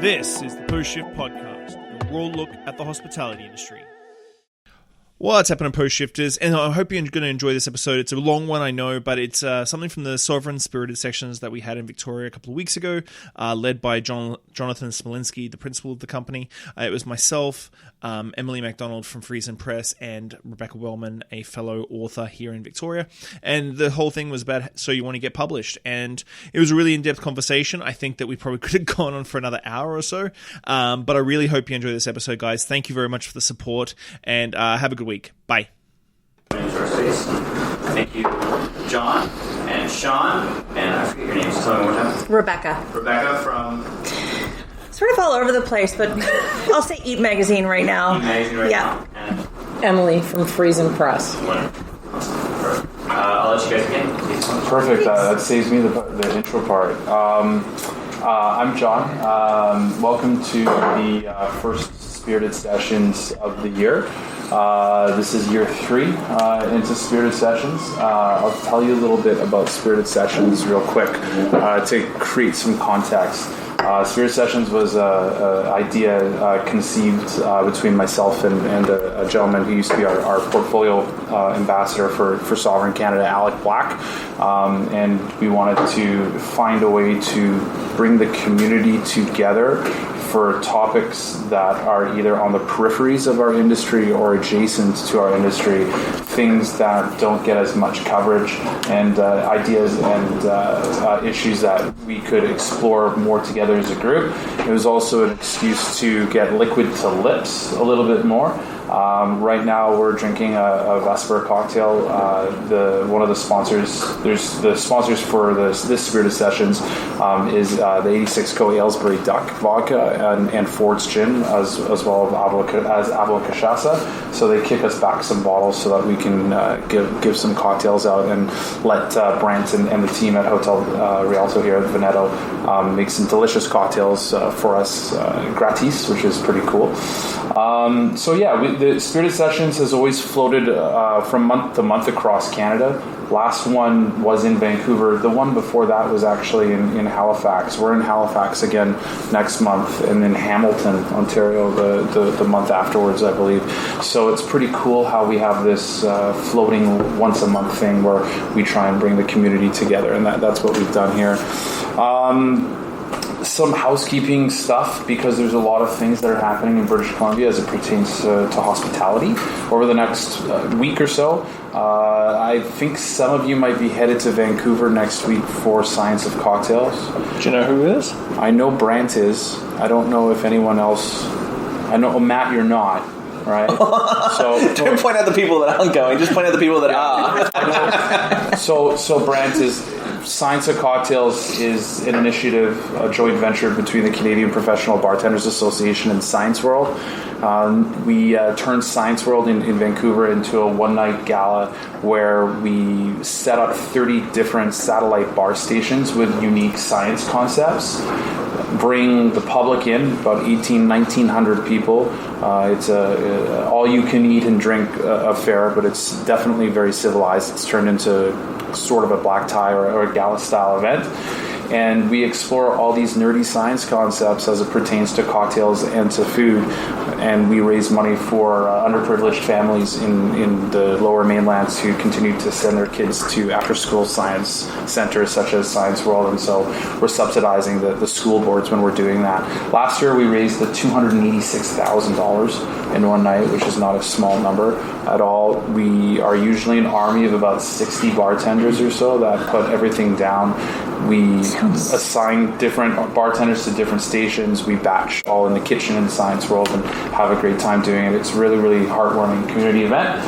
This is the Post Shift Podcast, a raw look at the hospitality industry. What's happening, Post Shifters? And I hope you're going to enjoy this episode. It's a long one, I know, but it's something from the Sovereign Spirited sections that we had in Victoria a couple of weeks ago, led by Jonathan Smolinski, the principal of the company. It was myself, Emily MacDonald from Friesen Press, and Rebecca Wellman, a fellow author here in Victoria. And the whole thing was about So You Want to Get Published. And it was a really in-depth conversation. I think that we probably could have gone on for another hour or so. But I really hope you enjoy this episode, guys. Thank you very much for the support, and have a good week. Bye. Thank you, John and Shawn, and I forget your names. Tell me one more time. Rebecca. Rebecca from... Sort of all over the place, but I'll say Eat Magazine right now. Eat Magazine right now. And Emily from Friesen Press. I'll let you guys begin. Perfect. That saves me the intro part. I'm John. Welcome to the first Spirited Sessions of the year. This is year 3 into Spirited Sessions. I'll tell you a little bit about Spirited Sessions real quick to create some context. Spirited Sessions was an idea conceived between myself and a gentleman who used to be our portfolio ambassador for Sovereign Canada, Alec Black. And we wanted to find a way to bring the community together for topics that are either on the peripheries of our industry or adjacent to our industry, things that don't get as much coverage, and ideas and issues that we could explore more together as a group. It was also an excuse to get liquid to lips a little bit more. Right now we're drinking a Vesper cocktail. One of the sponsors, there's the sponsors for this Spirited Sessions is the 86 Co Aylesbury Duck Vodka and Ford's Gin, as well as Avila Cachaça. So they kick us back some bottles so that we can give some cocktails out and let Brant and the team at Hotel Rialto here at Veneto make some delicious cocktails for us gratis, which is pretty cool. The Spirited Sessions has always floated from month to month across Canada. Last one was in Vancouver. The one before that was actually in Halifax. We're in Halifax again next month, and in Hamilton, Ontario, the month afterwards, I believe. So it's pretty cool how we have this floating once a month thing where we try and bring the community together, and that's what we've done here. Some housekeeping stuff, because there's a lot of things that are happening in British Columbia as it pertains to hospitality over the next week or so. I think some of you might be headed to Vancouver next week for Science of Cocktails. Do you know who it is? I know Brant is. I don't know if anyone else... I know, Matt, you're not. Right? So don't point out the people that aren't going, just point out the people that are. So Brant is... Science of Cocktails is an initiative, a joint venture between the Canadian Professional Bartenders Association and Science World. We turned Science World in Vancouver into a one-night gala where we set up 30 different satellite bar stations with unique science concepts. Bring the public in, about 1,900 people. It's a all-you-can-eat and drink affair, but it's definitely very civilized. It's turned into sort of a black tie or a gala-style event. And we explore all these nerdy science concepts as it pertains to cocktails and to food. And we raise money for underprivileged families in the lower mainlands who continue to send their kids to after-school science centers such as Science World. And so we're subsidizing the school boards when we're doing that. Last year we raised the $286,000 in one night, which is not a small number at all. We are usually an army of about 60 bartenders or so that put everything down. We assign different bartenders to different stations. We batch all in the kitchen in Science World and have a great time doing it. It's really, really heartwarming community event.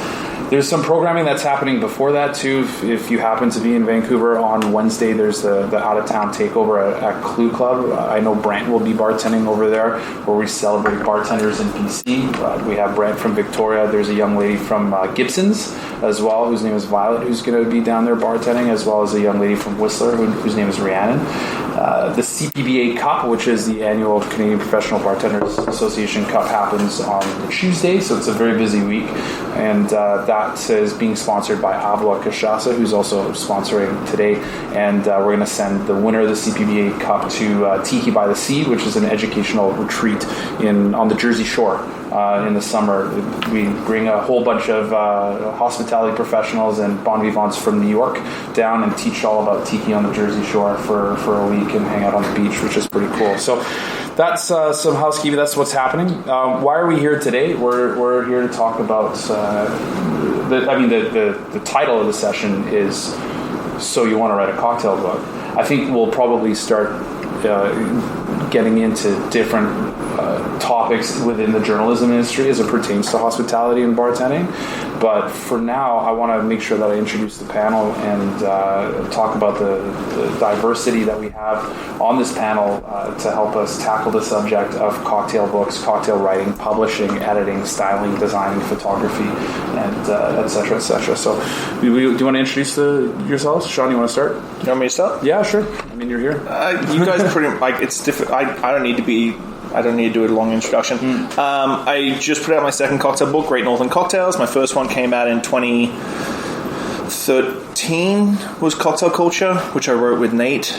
There's some programming that's happening before that too. If you happen to be in Vancouver on Wednesday, there's the out-of-town takeover at Clue Club. I know Brant will be bartending over there, where we celebrate bartenders in BC. We have Brant from Victoria. There's a young lady from Gibson's as well, whose name is Violet, who's going to be down there bartending, as well as a young lady from Whistler, whose name is Rhiannon. The CPBA Cup, which is the annual Canadian Professional Bartenders Association Cup, happens on Tuesday, so it's a very busy week, and that that is being sponsored by Avila Cachaça, who's also sponsoring today. And we're going to send the winner of the CPBA Cup to Tiki by the Sea, which is an educational retreat on the Jersey Shore. In the summer, we bring a whole bunch of hospitality professionals and bon vivants from New York down and teach all about tiki on the Jersey Shore for a week and hang out on the beach, which is pretty cool. So that's some housekeeping. That's what's happening. Why are we here today? We're here to talk about. The title of the session is "So You Want to Write a Cocktail Book." I think we'll probably start getting into different topics within the journalism industry as it pertains to hospitality and bartending. But for now, I want to make sure that I introduce the panel and talk about the diversity that we have on this panel to help us tackle the subject of cocktail books, cocktail writing, publishing, editing, styling, designing, photography, and et cetera, et cetera. So do you want to introduce yourselves? Shawn, you want to start? You want me to start? Yeah, sure. I mean, you're here. You guys pretty it's different. I don't need to do a long introduction. I just put out my second cocktail book, Great Northern Cocktails. My first one came out in 2013, was Cocktail Culture, which I wrote with Nate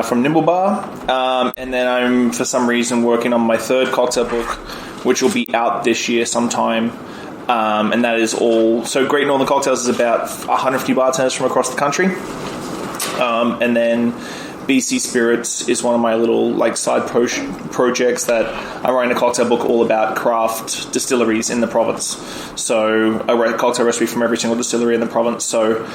from Nimble Bar. And then I'm, for some reason, working on my third cocktail book, which will be out this year sometime. And that is all... So Great Northern Cocktails is about 150 bartenders from across the country. And then BC Spirits is one of my little side projects that I'm writing a cocktail book all about craft distilleries in the province. So I write a cocktail recipe from every single distillery in the province. So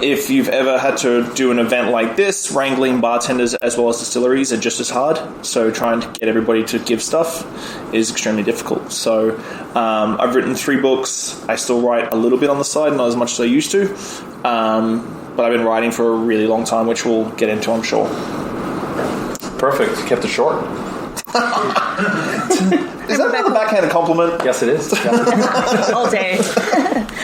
if you've ever had to do an event like this, wrangling bartenders as well as distilleries are just as hard. So trying to get everybody to give stuff is extremely difficult. So I've written 3 books. I still write a little bit on the side, not as much as I used to. But I've been writing for a really long time, which we'll get into, I'm sure. Perfect. You kept it short. Is that a backhanded compliment? Yes, it is. All day.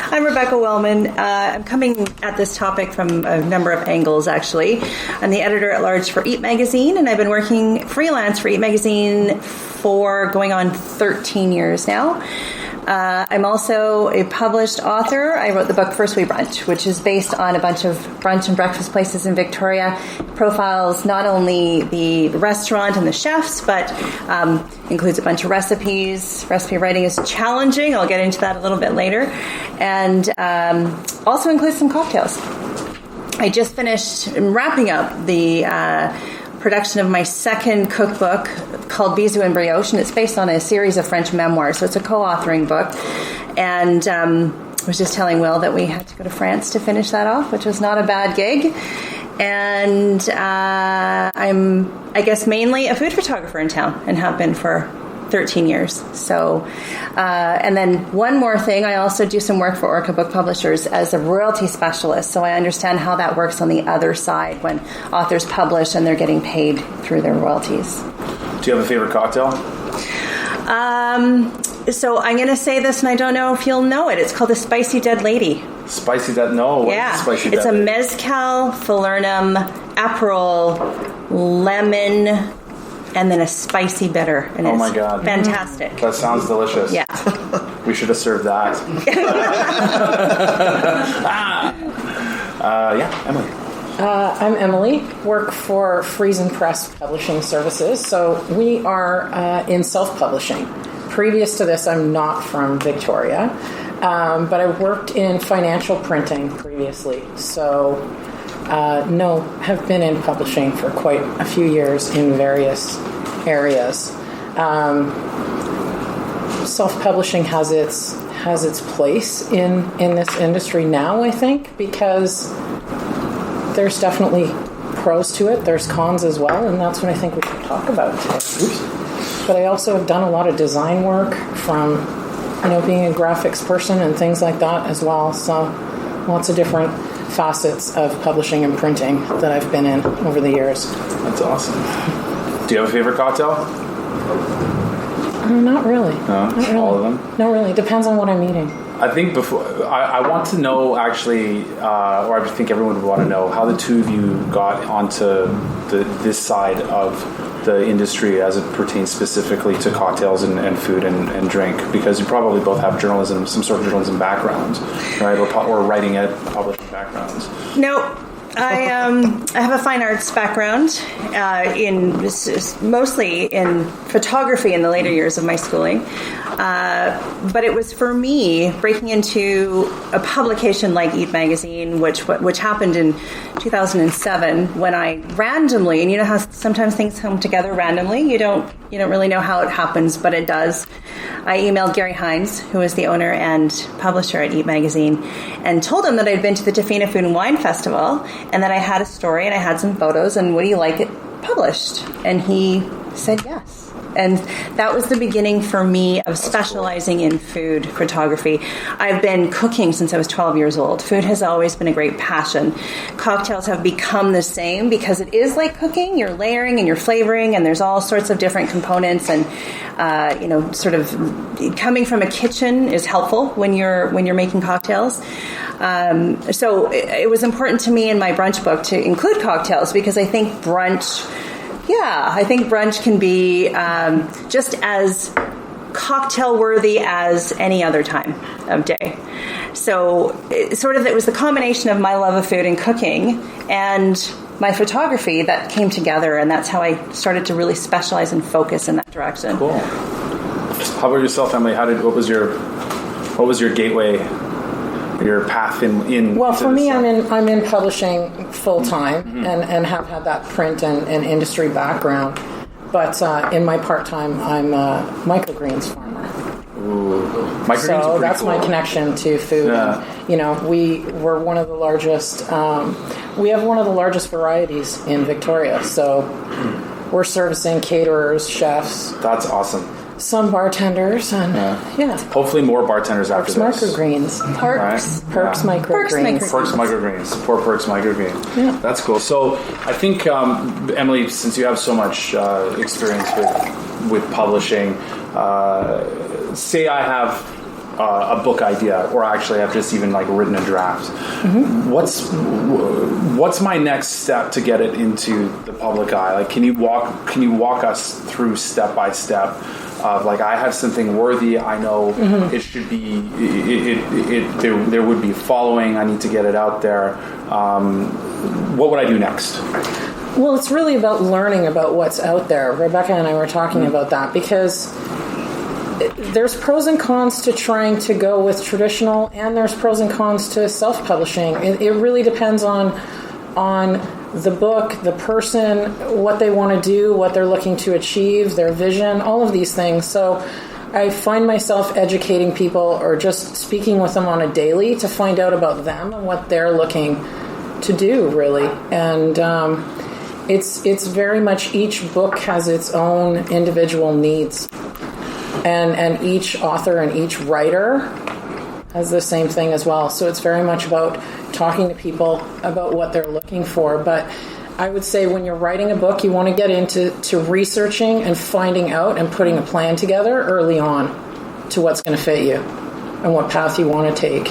I'm Rebecca Wellman. I'm coming at this topic from a number of angles, actually. I'm the editor-at-large for Eat Magazine, and I've been working freelance for Eat Magazine for going on 13 years now. I'm also a published author. I wrote the book First We Brunch, which is based on a bunch of brunch and breakfast places in Victoria. Profiles not only the restaurant and the chefs, but includes a bunch of recipes. Recipe writing is challenging. I'll get into that a little bit later. And also includes some cocktails. I just finished wrapping up the production of my second cookbook called Bisou and Brioche, and it's based on a series of French memoirs, so it's a co-authoring book. And I was just telling Will that we had to go to France to finish that off, which was not a bad gig. And I'm, I guess, mainly a food photographer in town and have been for 13 years. So, and then one more thing, I also do some work for Orca Book Publishers as a royalty specialist. So I understand how that works on the other side when authors publish and they're getting paid through their royalties. Do you have a favorite cocktail? So I'm going to say this, and I don't know if you'll know it. It's called the Spicy Dead Lady. Spicy Dead? No. What Yeah. is Spicy It's Dead a Lady? mezcal, falernum, Aperol, lemon, and then a spicy bitter. And Oh it's my God. fantastic. That sounds delicious. Yeah. We should have served that. Yeah, Emily. I'm Emily, work for Friesen Press Publishing Services. So we are in self-publishing. Previous to this, I'm not from Victoria, but I worked in financial printing previously. So no, have been in publishing for quite a few years in various areas. Self-publishing has its place in this industry now, I think, because there's definitely pros to it. There's cons as well, and that's what I think we should talk about today. But I also have done a lot of design work from, being a graphics person and things like that as well. So lots of different facets of publishing and printing that I've been in over the years. That's awesome. Do you have a favorite cocktail? Not really. No? Not really. All of them? No, really. Depends on what I'm eating. I think I want to know actually, or I think everyone would want to know how the two of you got onto this side of the industry as it pertains specifically to cocktails and food and drink? Because you probably both have some sort of journalism background, right? Or writing ed, publishing backgrounds. No. I have a fine arts background mostly in photography in the later years of my schooling. But it was for me breaking into a publication like Eat Magazine, which happened in 2007 when I randomly, and you know how sometimes things come together randomly. You don't really know how it happens, but it does. I emailed Gary Hines, who is the owner and publisher at Eat Magazine, and told him that I'd been to the Tofino Food and Wine Festival and that I had a story and I had some photos and would he like it published? And he said yes. And that was the beginning for me of specializing in food photography. I've been cooking since I was 12 years old. Food has always been a great passion. Cocktails have become the same because it is like cooking. You're layering and you're flavoring, and there's all sorts of different components. And sort of coming from a kitchen is helpful when you're making cocktails. So it was important to me in my brunch book to include cocktails because I think brunch can be just as cocktail worthy as any other time of day. So it was the combination of my love of food and cooking and my photography that came together, and that's how I started to really specialize and focus in that direction. Cool. How about yourself, Emily? What was your gateway? Your path in well, for me, I'm in publishing full time and have had that print and industry background. But in my part time, I'm a microgreens farmer. Ooh, microgreens so are that's cool. my connection to food. Yeah. We're one of the largest. We have one of the largest varieties in Victoria. So we're servicing caterers, chefs. That's awesome. Some bartenders and hopefully more bartenders after this. Microgreens. Perks microgreens. Perks microgreens. Support Perks microgreens. Yeah. That's cool. So I think Emily, since you have so much experience with publishing, say I have a book idea, or actually I've just even written a draft. Mm-hmm. What's my next step to get it into the public eye? Can you walk us through step by step? I have something worthy. I know it should be. There would be following. I need to get it out there. What would I do next? Well, it's really about learning about what's out there. Rebecca and I were talking about that because there's pros and cons to trying to go with traditional, and there's pros and cons to self-publishing. It really depends on the book, the person, what they want to do, what they're looking to achieve, their vision, all of these things. So I find myself educating people or just speaking with them on a daily to find out about them and what they're looking to do, really. And it's very much each book has its own individual needs. And each author and each writer has the same thing as well. So it's very much about talking to people about what they're looking for. But I would say when you're writing a book, you want to get into researching and finding out and putting a plan together early on to what's going to fit you and what path you want to take.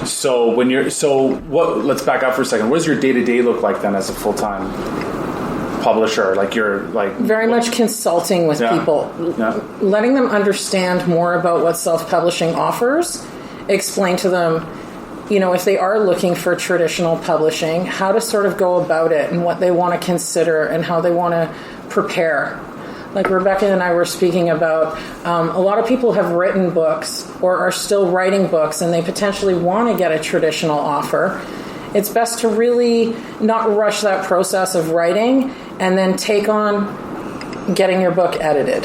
So let's back up for a second. What does your day-to-day look like then as a full-time publisher? Very much consulting with people, letting them understand more about what self-publishing offers, explain to them, if they are looking for traditional publishing, how to sort of go about it and what they want to consider and how they want to prepare. Like Rebecca and I were speaking about, a lot of people have written books or are still writing books and they potentially want to get a traditional offer. It's best to really not rush that process of writing and then take on getting your book edited.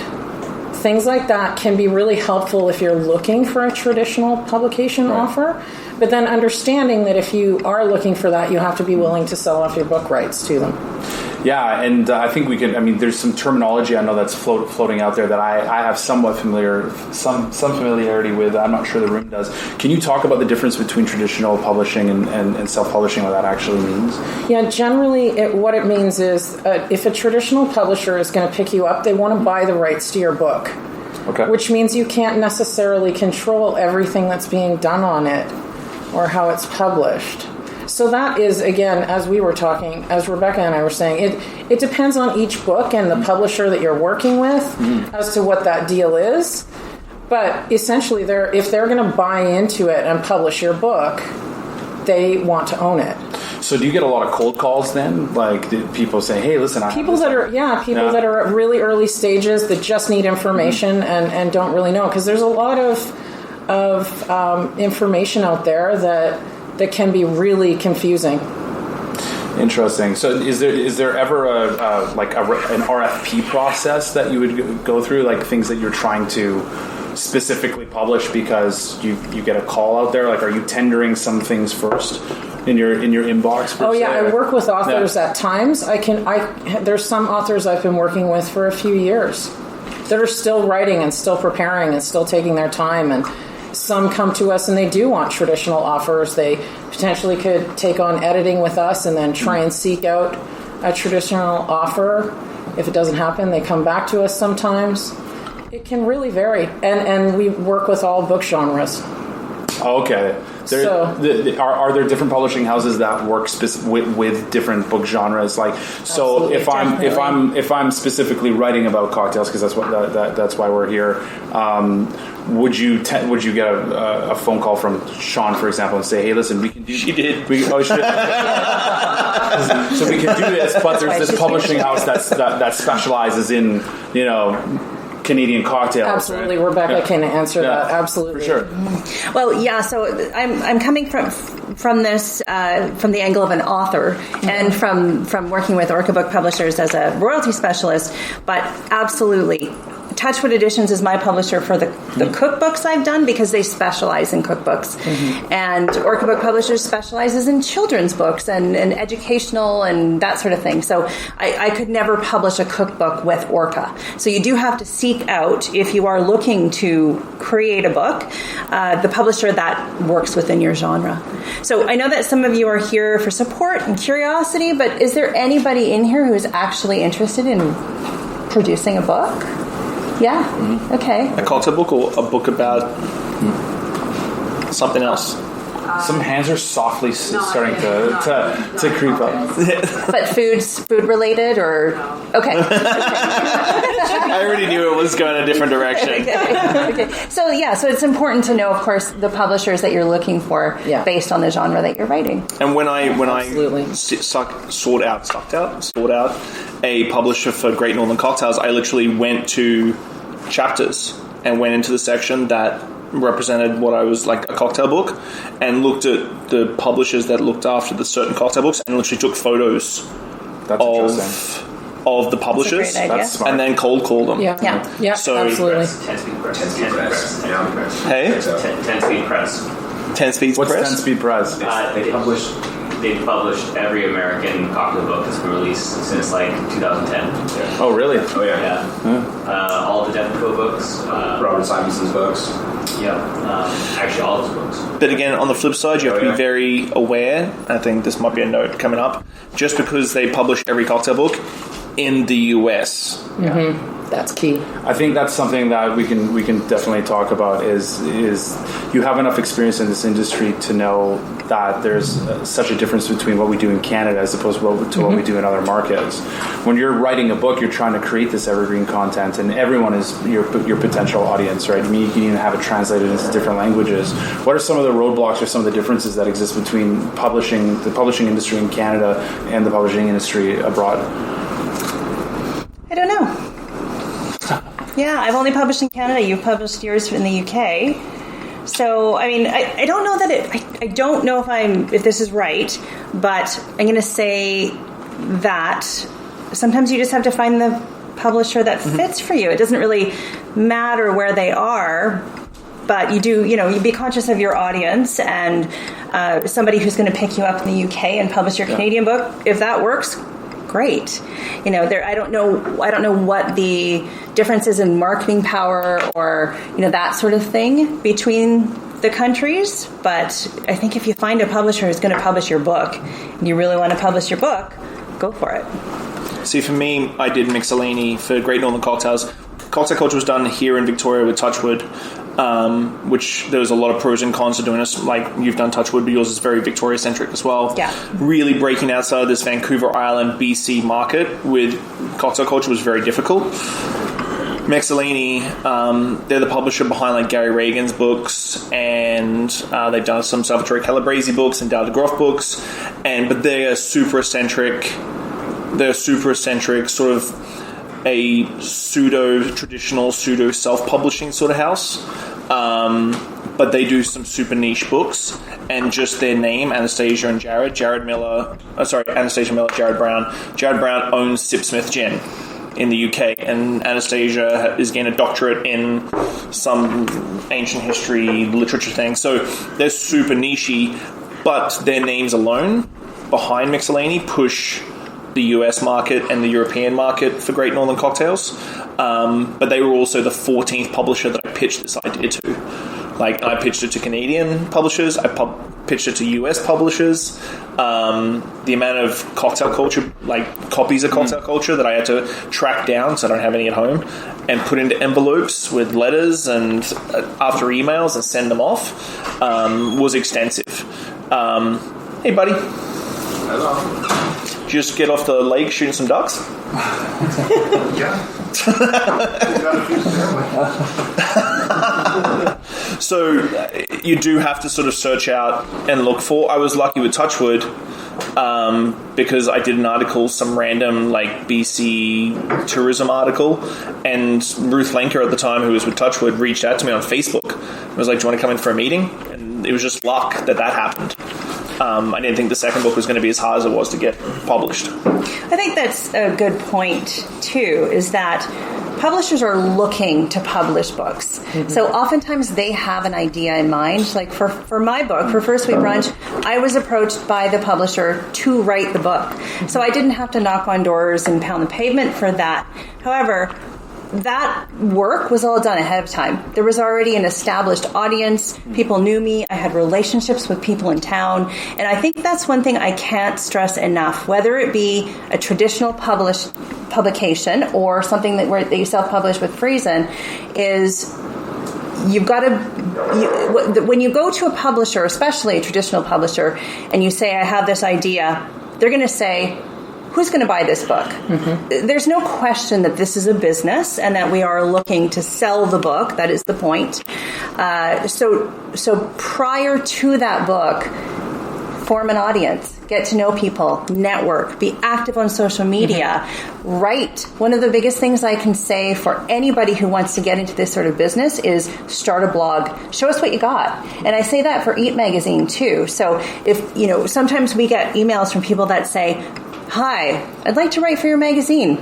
Things like that can be really helpful if you're looking for a traditional publication offer, but then understanding that if you are looking for that, you have to be willing to sell off your book rights to them. Yeah, and I think there's some terminology I know that's floating out there that I have somewhat some familiarity with. I'm not sure the room does. Can you talk about the difference between traditional publishing and self-publishing, what that actually means? Yeah, generally what it means is if a traditional publisher is going to pick you up, they want to buy the rights to your book. Okay. Which means you can't necessarily control everything that's being done on it or how it's published. So that is, again, as we were talking, as Rebecca and I were saying, it depends on each book and the publisher that you're working with as to what that deal is. But essentially, if they're going to buy into it and publish your book, they want to own it. So do you get a lot of cold calls then? Like people say, "Hey, listen, people that are at really early stages that just need information and don't really know," because there's a lot of information out there that can be really confusing. Interesting. So is there ever an RFP process that you would go through, like things that you're trying to specifically publish because you get a call out there? Like, are you tendering some things first in your inbox? I work with authors at times. There's some authors I've been working with for a few years that are still writing and still preparing and still taking their time, and some come to us and they do want traditional offers. They potentially could take on editing with us and then try and seek out a traditional offer. If it doesn't happen, they come back to us sometimes. It can really vary, and we work with all book genres. Okay. Are there different publishing houses that work with different book genres? Like, so if I'm specifically writing about cocktails, because that's why we're here. Would you get a phone call from Shawn, for example, and say, "Hey, listen, we can do." She did. So we can do this, but there's this publishing house that specializes in Canadian cocktails. Absolutely, right? Rebecca can answer that. Absolutely, for sure. Well, yeah. So I'm coming from this from the angle of an author and from working with Orca Book Publishers as a royalty specialist, but absolutely. Touchwood Editions is my publisher for the cookbooks I've done because they specialize in cookbooks. And Orca Book Publishers specializes in children's books and educational and that sort of thing. So I could never publish a cookbook with Orca. So you do have to seek out, if you are looking to create a book, the publisher that works within your genre. So I know that some of you are here for support and curiosity, but is there anybody in here who is actually interested in producing a book? Yeah. Okay. A cocktail book or a book about something else? Some hands are softly starting to creep up. But food related or okay. I already knew it was going a different direction. Okay. So it's important to know, of course, the publishers that you're looking for based on the genre that you're writing. And when I sought out a publisher for Great Northern Cocktails, I literally went to Chapters and went into the section that represented what I was like a cocktail book and looked at the publishers that looked after the certain cocktail books and literally took photos of the publishers. That's smart. And then cold called them. Yeah. So absolutely. 10-speed press. Hey? 10-speed press. 10-speed What's press? 10-speed press? They've published every American cocktail book that's been released since like 2010. Oh, really? Oh, yeah. All the Devenco books. Robert Simonson's books. Actually, all his books. But again, on the flip side, you have to be very aware. I think this might be a note coming up. Just because they publish every cocktail book in the US. That's key. I think that's something that we can definitely talk about is you have enough experience in this industry to know that there's such a difference between what we do in Canada as opposed to what we do in other markets. When you're writing a book, you're trying to create this evergreen content, and everyone is your potential audience, right? I mean, you can even have it translated into different languages. What are some of the roadblocks or some of the differences that exist between the publishing industry in Canada and the publishing industry abroad? I don't know. Yeah, I've only published in Canada. You've published yours in the UK. So, I mean, I don't know that I don't know if this is right, but I'm going to say that sometimes you just have to find the publisher that fits for you. It doesn't really matter where they are, but you do, you be conscious of your audience and somebody who's going to pick you up in the UK and publish your Canadian book. If that works, great. I don't know what the difference is in marketing power or that sort of thing between the countries, but I think if you find a publisher who's going to publish your book and you really want to publish your book, go for it. See, for me, I did Mixellini for Great Northern Cocktails. cocktail culture was done here in Victoria with Touchwood, which there's a lot of pros and cons to doing this. Like you've done Touchwood, but yours is very Victoria-centric as well. Yeah. Really breaking outside of this Vancouver Island, BC market with cocktail culture was very difficult. Mexellini, they're the publisher behind like Gary Reagan's books, and they've done some Salvatore Calabrese books and Dale DeGroff books, but they are super eccentric. They're super eccentric, sort of a pseudo-traditional, pseudo-self-publishing sort of house. But they do some super niche books, and just their name, Anastasia and Jared Miller, Anastasia Miller, Jared Brown. Jared Brown owns Sipsmith Gin in the UK, and Anastasia is getting a doctorate in some ancient history literature thing. So they're super nichey, but their names alone behind Mixellini push the US market and the European market for Great Northern Cocktails. But they were also the 14th publisher that I pitched this idea to. Like, I pitched it to Canadian publishers, I pitched it to US publishers. The amount of cocktail culture, like copies of cocktail culture that I had to track down, so I don't have any at home, and put into envelopes with letters and after emails and send them off, was extensive. Hey, buddy. Hello. Just get off the lake shooting some ducks? Yeah. So you do have to sort of search out and look for. I was lucky with Touchwood because I did an article, some random like BC tourism article, and Ruth Lenker at the time, who was with Touchwood, reached out to me on Facebook. I was like, "Do you want to come in for a meeting?" And it was just luck that happened. I didn't think the second book was going to be as hard as it was to get published. I think that's a good point, too, is that publishers are looking to publish books. Mm-hmm. So oftentimes they have an idea in mind. Like for my book, for First Week Brunch, I was approached by the publisher to write the book. So I didn't have to knock on doors and pound the pavement for that. However, that work was all done ahead of time. There was already an established audience. People knew me. I had relationships with people in town. And I think that's one thing I can't stress enough, whether it be a traditional publication or something that you self-publish with Friesen, is you've got to, when you go to a publisher, especially a traditional publisher, and you say, I have this idea, they're going to say, who's going to buy this book? Mm-hmm. There's no question that this is a business and that we are looking to sell the book. That is the point. So prior to that book, form an audience, get to know people, network, be active on social media, write. One of the biggest things I can say for anybody who wants to get into this sort of business is start a blog. Show us what you got. And I say that for Eat Magazine too. So if, sometimes we get emails from people that say, hi, I'd like to write for your magazine.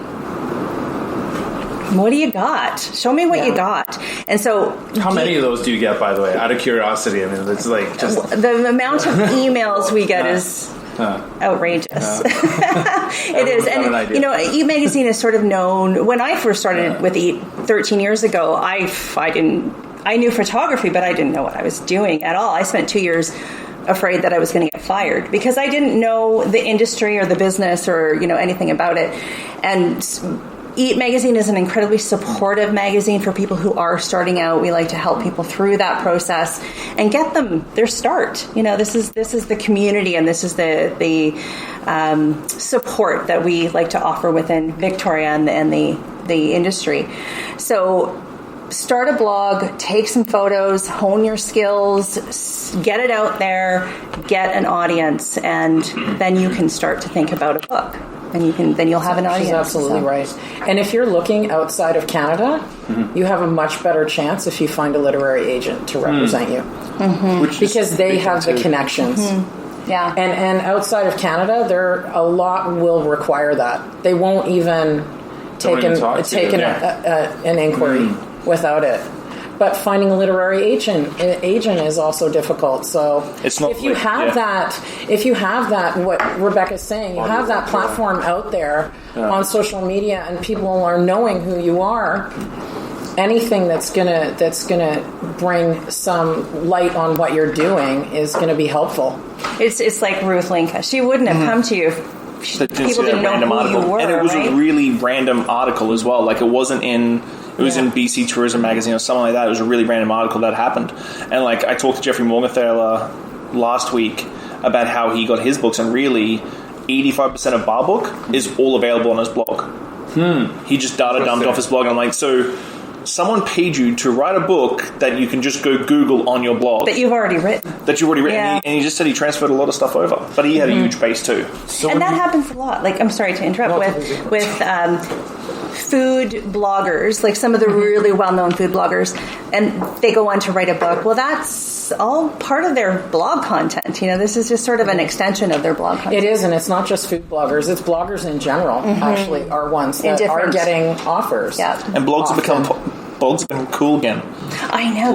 What do you got? Show me what you got. And so, how many of those do you get, by the way? Out of curiosity, I mean, it's like just the amount of emails we get is outrageous. It is, and Eat Magazine is sort of known. When I first started with Eat 13 years ago, I knew photography, but I didn't know what I was doing at all. I spent 2 years afraid that I was going to get fired because I didn't know the industry or the business or anything about it. And Eat Magazine is an incredibly supportive magazine for people who are starting out. We like to help people through that process and get them their start. This is the community, and this is the support that we like to offer within Victoria and the industry. So start a blog, take some photos, hone your skills, get it out there, get an audience, and then you can start to think about a book. And you'll have an audience. She's absolutely right. And if you're looking outside of Canada, you have a much better chance if you find a literary agent to represent you. Mm-hmm. Because they have the connections. Mm-hmm. Yeah. And outside of Canada, a lot will require that. They won't even take an inquiry without it. But finding a literary agent is also difficult. So it's not if you have that, what Rebecca's saying, you have that platform out there on social media, and people are knowing who you are. Anything that's gonna bring some light on what you're doing is gonna be helpful. It's like Ruth Lenker. She wouldn't have come to you if people didn't know who you were. And it was a really random article as well. Like, it wasn't in It was in BC Tourism Magazine or something like that. It was a really random article that happened. And like I talked to Jeffrey Morgenthaler last week about how he got his books, and really 85% of Bar Book is all available on his blog. He just data dumped off his blog, and I'm like, so someone paid you to write a book that you can just go Google on your blog. That you've already written. Yeah. And he just said he transferred a lot of stuff over. But he had a huge base too. So and that happens a lot. Like, I'm sorry to interrupt, with food bloggers, like some of the really well-known food bloggers, and they go on to write a book. Well, that's all part of their blog content. You know, this is just sort of an extension of their blog content. It is, and it's not just food bloggers. It's bloggers in general, actually, are ones that are getting offers. Yeah. And blogs have become cool again. I know.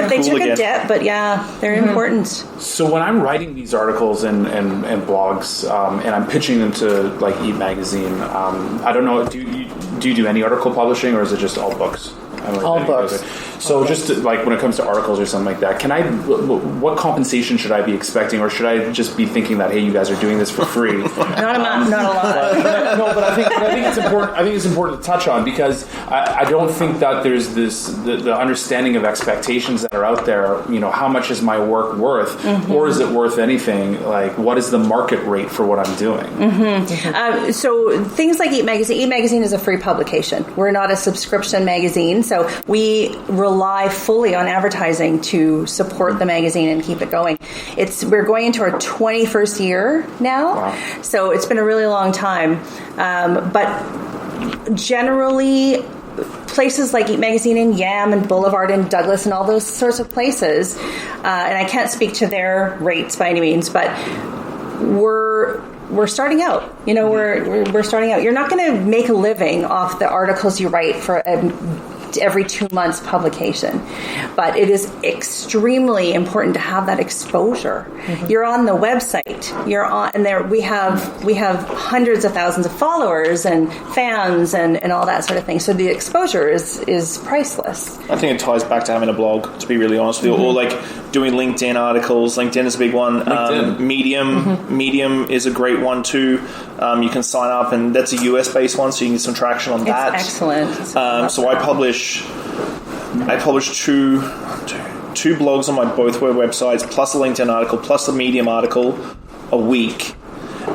They took a dip, but yeah, they're important. So when I'm writing these articles and blogs, and I'm pitching them to like Eat Magazine, I don't know, do you do any article publishing, or is it just all books? All books. So just like when it comes to articles or something like that, what compensation should I be expecting, or should I just be thinking that, hey, you guys are doing this for free? Not a lot. No, but I think it's important. I think it's important to touch on, because I don't think that there's the understanding of expectations that are out there. You know, how much is my work worth, or is it worth anything? Like, what is the market rate for what I'm doing? So things like Eat Magazine is a free publication. We're not a subscription magazine. So we rely fully on advertising to support the magazine and keep it going. We're going into our 21st year now, wow. So it's been a really long time. But generally, places like Eat Magazine and Yam and Boulevard and Douglas and all those sorts of places, and I can't speak to their rates by any means, but we're starting out. You know, we're starting out. You're not going to make a living off the articles you write for every 2 months publication, but it is extremely important to have that exposure. You're on the website, and there we have hundreds of thousands of followers and fans and all that sort of thing, so the exposure is priceless. I think it ties back to having a blog, to be really honest with you, or like doing LinkedIn articles. LinkedIn is a big one. Medium is a great one too. You can sign up, and that's a US based one, so you can get some traction on that. It's excellent. So I publish two blogs on my both websites, plus a LinkedIn article, plus a Medium article a week.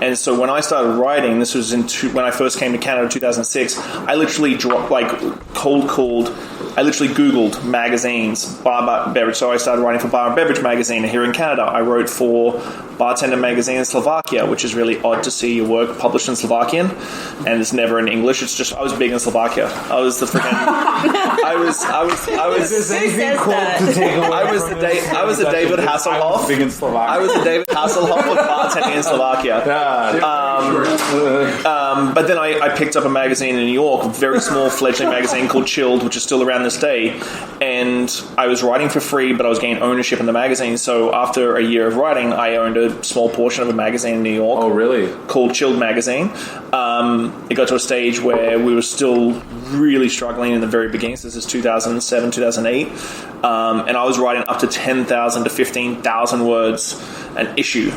And so when I started writing, this was when I first came to Canada in 2006, I literally cold called. I literally Googled magazines, bar beverage. So I started writing for Bar and Beverage magazine here in Canada. I wrote for Bartender magazine in Slovakia, which is really odd to see your work published in Slovakian, and it's never in English. It's just I was big in Slovakia. I was the freaking. I was. Is this anything cool to take away? I was the David Hasselhoff. Big in Slovakia. I was the David Hasselhoff of bartending in Slovakia. But then I picked up a magazine in New York, a very small fledgling magazine called Chilled, which is still around this day, and I was writing for free, but I was getting ownership in the magazine. So after a year of writing, I owned a small portion of a magazine in New York. Oh, really? Called Chilled Magazine. It got to a stage where we were still really struggling in the very beginning. So this is 2007, 2008, and I was writing up to 10,000 to 15,000 words an issue,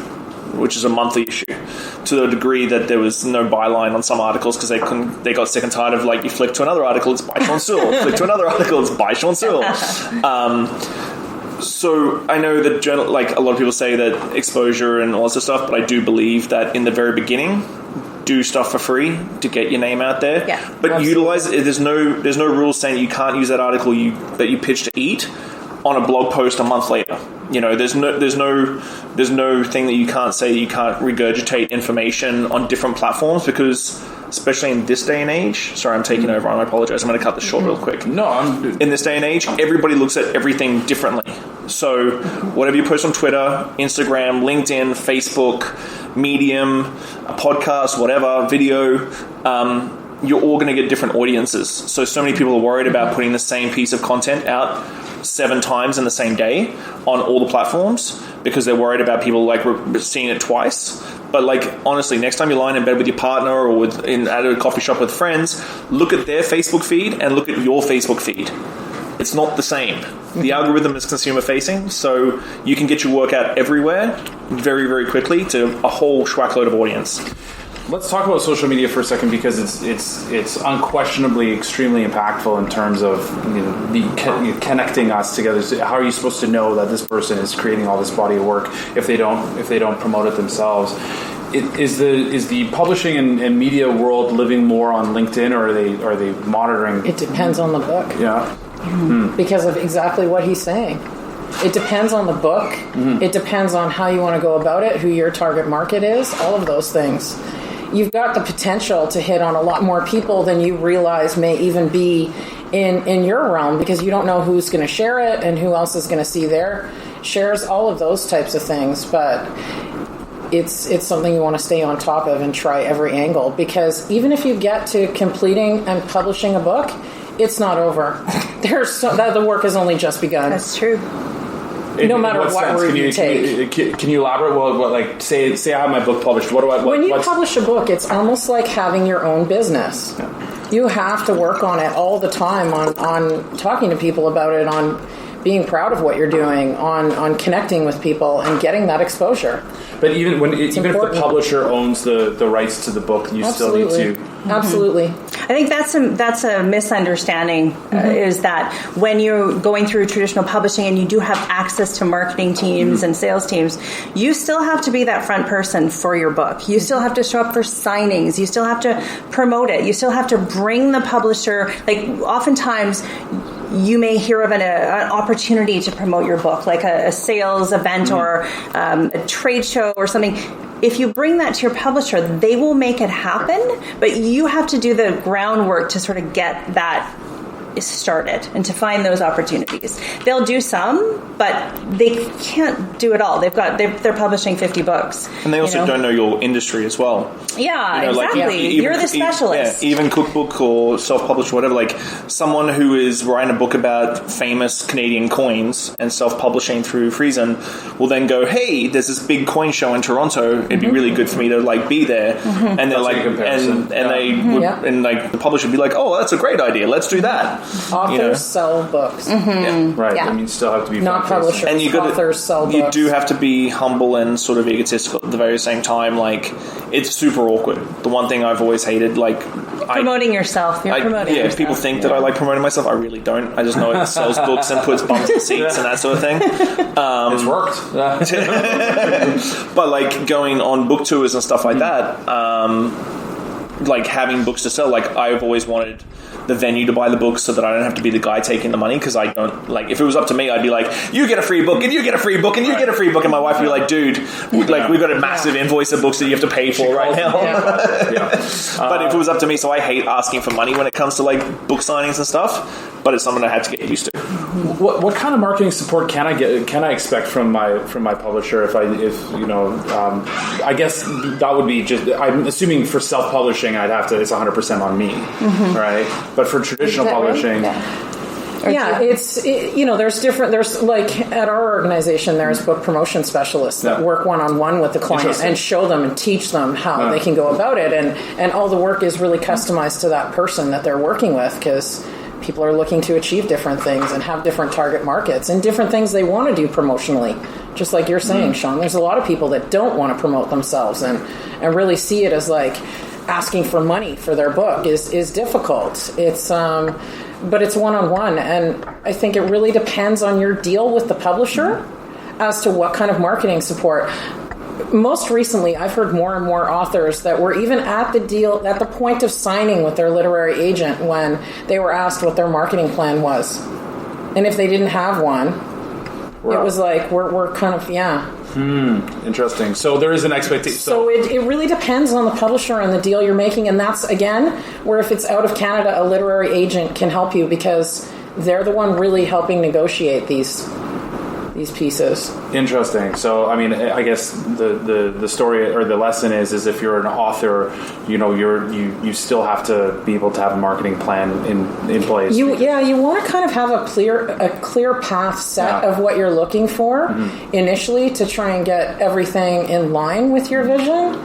which is a monthly issue, to the degree that there was no byline on some articles because they got sick and tired of, like, you flick to another article, it's by Shawn Soole. Flick to another article, it's by Shawn Soole. So I know that like a lot of people say that exposure and all this stuff, but I do believe that in the very beginning, do stuff for free to get your name out there. Yeah, but absolutely. Utilize it. There's no rules saying you can't use that article that you pitch to Eat on a blog post a month later. You know, there's no thing that you can't say that you can't regurgitate information on different platforms, because especially in this day and age, sorry, I'm taking over, I apologize, I'm going to cut this short real quick. In this day and age, everybody looks at everything differently. So whatever you post on Twitter, Instagram, LinkedIn, Facebook, Medium, a podcast, whatever, video, you're all going to get different audiences. So many people are worried about putting the same piece of content out 7 times in the same day on all the platforms because they're worried about people like seeing it twice. But like, honestly, next time you're lying in bed with your partner or at a coffee shop with friends, look at their Facebook feed and look at your Facebook feed. It's not the same. The algorithm is consumer facing, so you can get your work out everywhere very, very quickly to a whole schwackload of audience. Let's talk about social media for a second, because it's unquestionably extremely impactful in terms of connecting us together. So how are you supposed to know that this person is creating all this body of work if they don't promote it themselves? Is the publishing and media world living more on LinkedIn, or are they monitoring? It depends on the book. Yeah. Because of exactly what he's saying. It depends on the book. It depends on how you want to go about it, who your target market is, all of those things. You've got the potential to hit on a lot more people than you realize may even be in your realm, because you don't know who's going to share it and who else is going to see their shares, all of those types of things. But it's something you want to stay on top of and try every angle, because even if you get to completing and publishing a book, it's not over. The work has only just begun. That's true. No matter what route you take. Can you elaborate? Well, like say I have my book published. When you publish a book, it's almost like having your own business. Yeah. You have to work on it all the time, on talking to people about it, on being proud of what you're doing, on connecting with people and getting that exposure. But even if the publisher owns the rights to the book, you still need to. Absolutely. I think that's a misunderstanding, is that when you're going through traditional publishing and you do have access to marketing teams and sales teams, you still have to be that front person for your book. You still have to show up for signings. You still have to promote it. You still have to bring the publisher. Like, oftentimes you may hear of an opportunity to promote your book, like a sales event or a trade show or something. If you bring that to your publisher, they will make it happen, but you have to do the groundwork to sort of get that started and to find those opportunities. They'll do some, but they can't do it all. They're publishing 50 books. And they also don't know your industry as well. Yeah, exactly. You're the specialist. Even cookbook or self-published or whatever, like someone who is writing a book about famous Canadian coins and self-publishing through Friesen will then go, hey, there's this big coin show in Toronto. It'd be really good for me to like be there. And they're like, and like the publisher would be like, oh, that's a great idea. Let's do that. Authors sell books. Right. Yeah. I mean, you still have to be not publishers. And authors sell books. You do have to be humble and sort of egotistical at the very same time. Like, it's super awkward. The one thing I've always hated, like promoting yourself. You're promoting yourself. People think that I like promoting myself. I really don't. I just know it sells books and puts bums in seats and that sort of thing. It's worked. But like going on book tours and stuff like that, like having books to sell, like I've always wanted the venue to buy the books so that I don't have to be the guy taking the money, because I don't, like, if it was up to me, I'd be like, you get a free book and you get a free book and you get a free book, and my wife would be like, dude, like we've got a massive invoice of books that you have to pay for right now. But if it was up to me, so I hate asking for money when it comes to like book signings and stuff, but it's something I had to get used to. What kind of marketing support can I expect from my publisher if I guess that would be just, I'm assuming for self-publishing it's 100% on me, right? But for traditional publishing, there's like at our organization, there's book promotion specialists that work one-on-one with the client and show them and teach them how they can go about it, and all the work is really customized to that person that they're working with, because people are looking to achieve different things and have different target markets and different things they want to do promotionally. Just like you're saying, Shawn, there's a lot of people that don't want to promote themselves and really see it as like asking for money for their book is difficult. It's but it's one-on-one, and I think it really depends on your deal with the publisher as to what kind of marketing support. Most recently, I've heard more and more authors that were even at the point of signing with their literary agent when they were asked what their marketing plan was. And if they didn't have one, it was like, we're kind of, interesting. So there is an expectation. So it really depends on the publisher and the deal you're making. And that's, again, where if it's out of Canada, a literary agent can help you, because they're the one really helping negotiate these pieces. Interesting. So, I mean, I guess the story or the lesson is if you're an author, you still have to be able to have a marketing plan in place. You want to kind of have a clear path set of what you're looking for initially to try and get everything in line with your vision.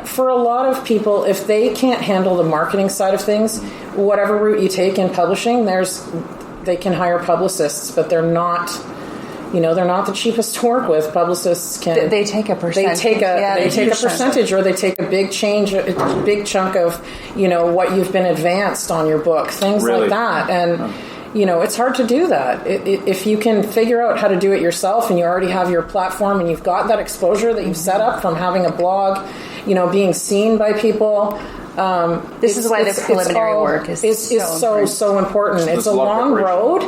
For a lot of people, if they can't handle the marketing side of things, whatever route you take in publishing, they can hire publicists, but they're not they're not the cheapest to work with. Publicists can They take a percentage. They take a percentage, or they take a big chunk of what you've been advanced on your book, things like that. And it's hard to do that. If you can figure out how to do it yourself, and you already have your platform, and you've got that exposure that you've set up from having a blog, being seen by people. This is why the preliminary work is so important. It's a long road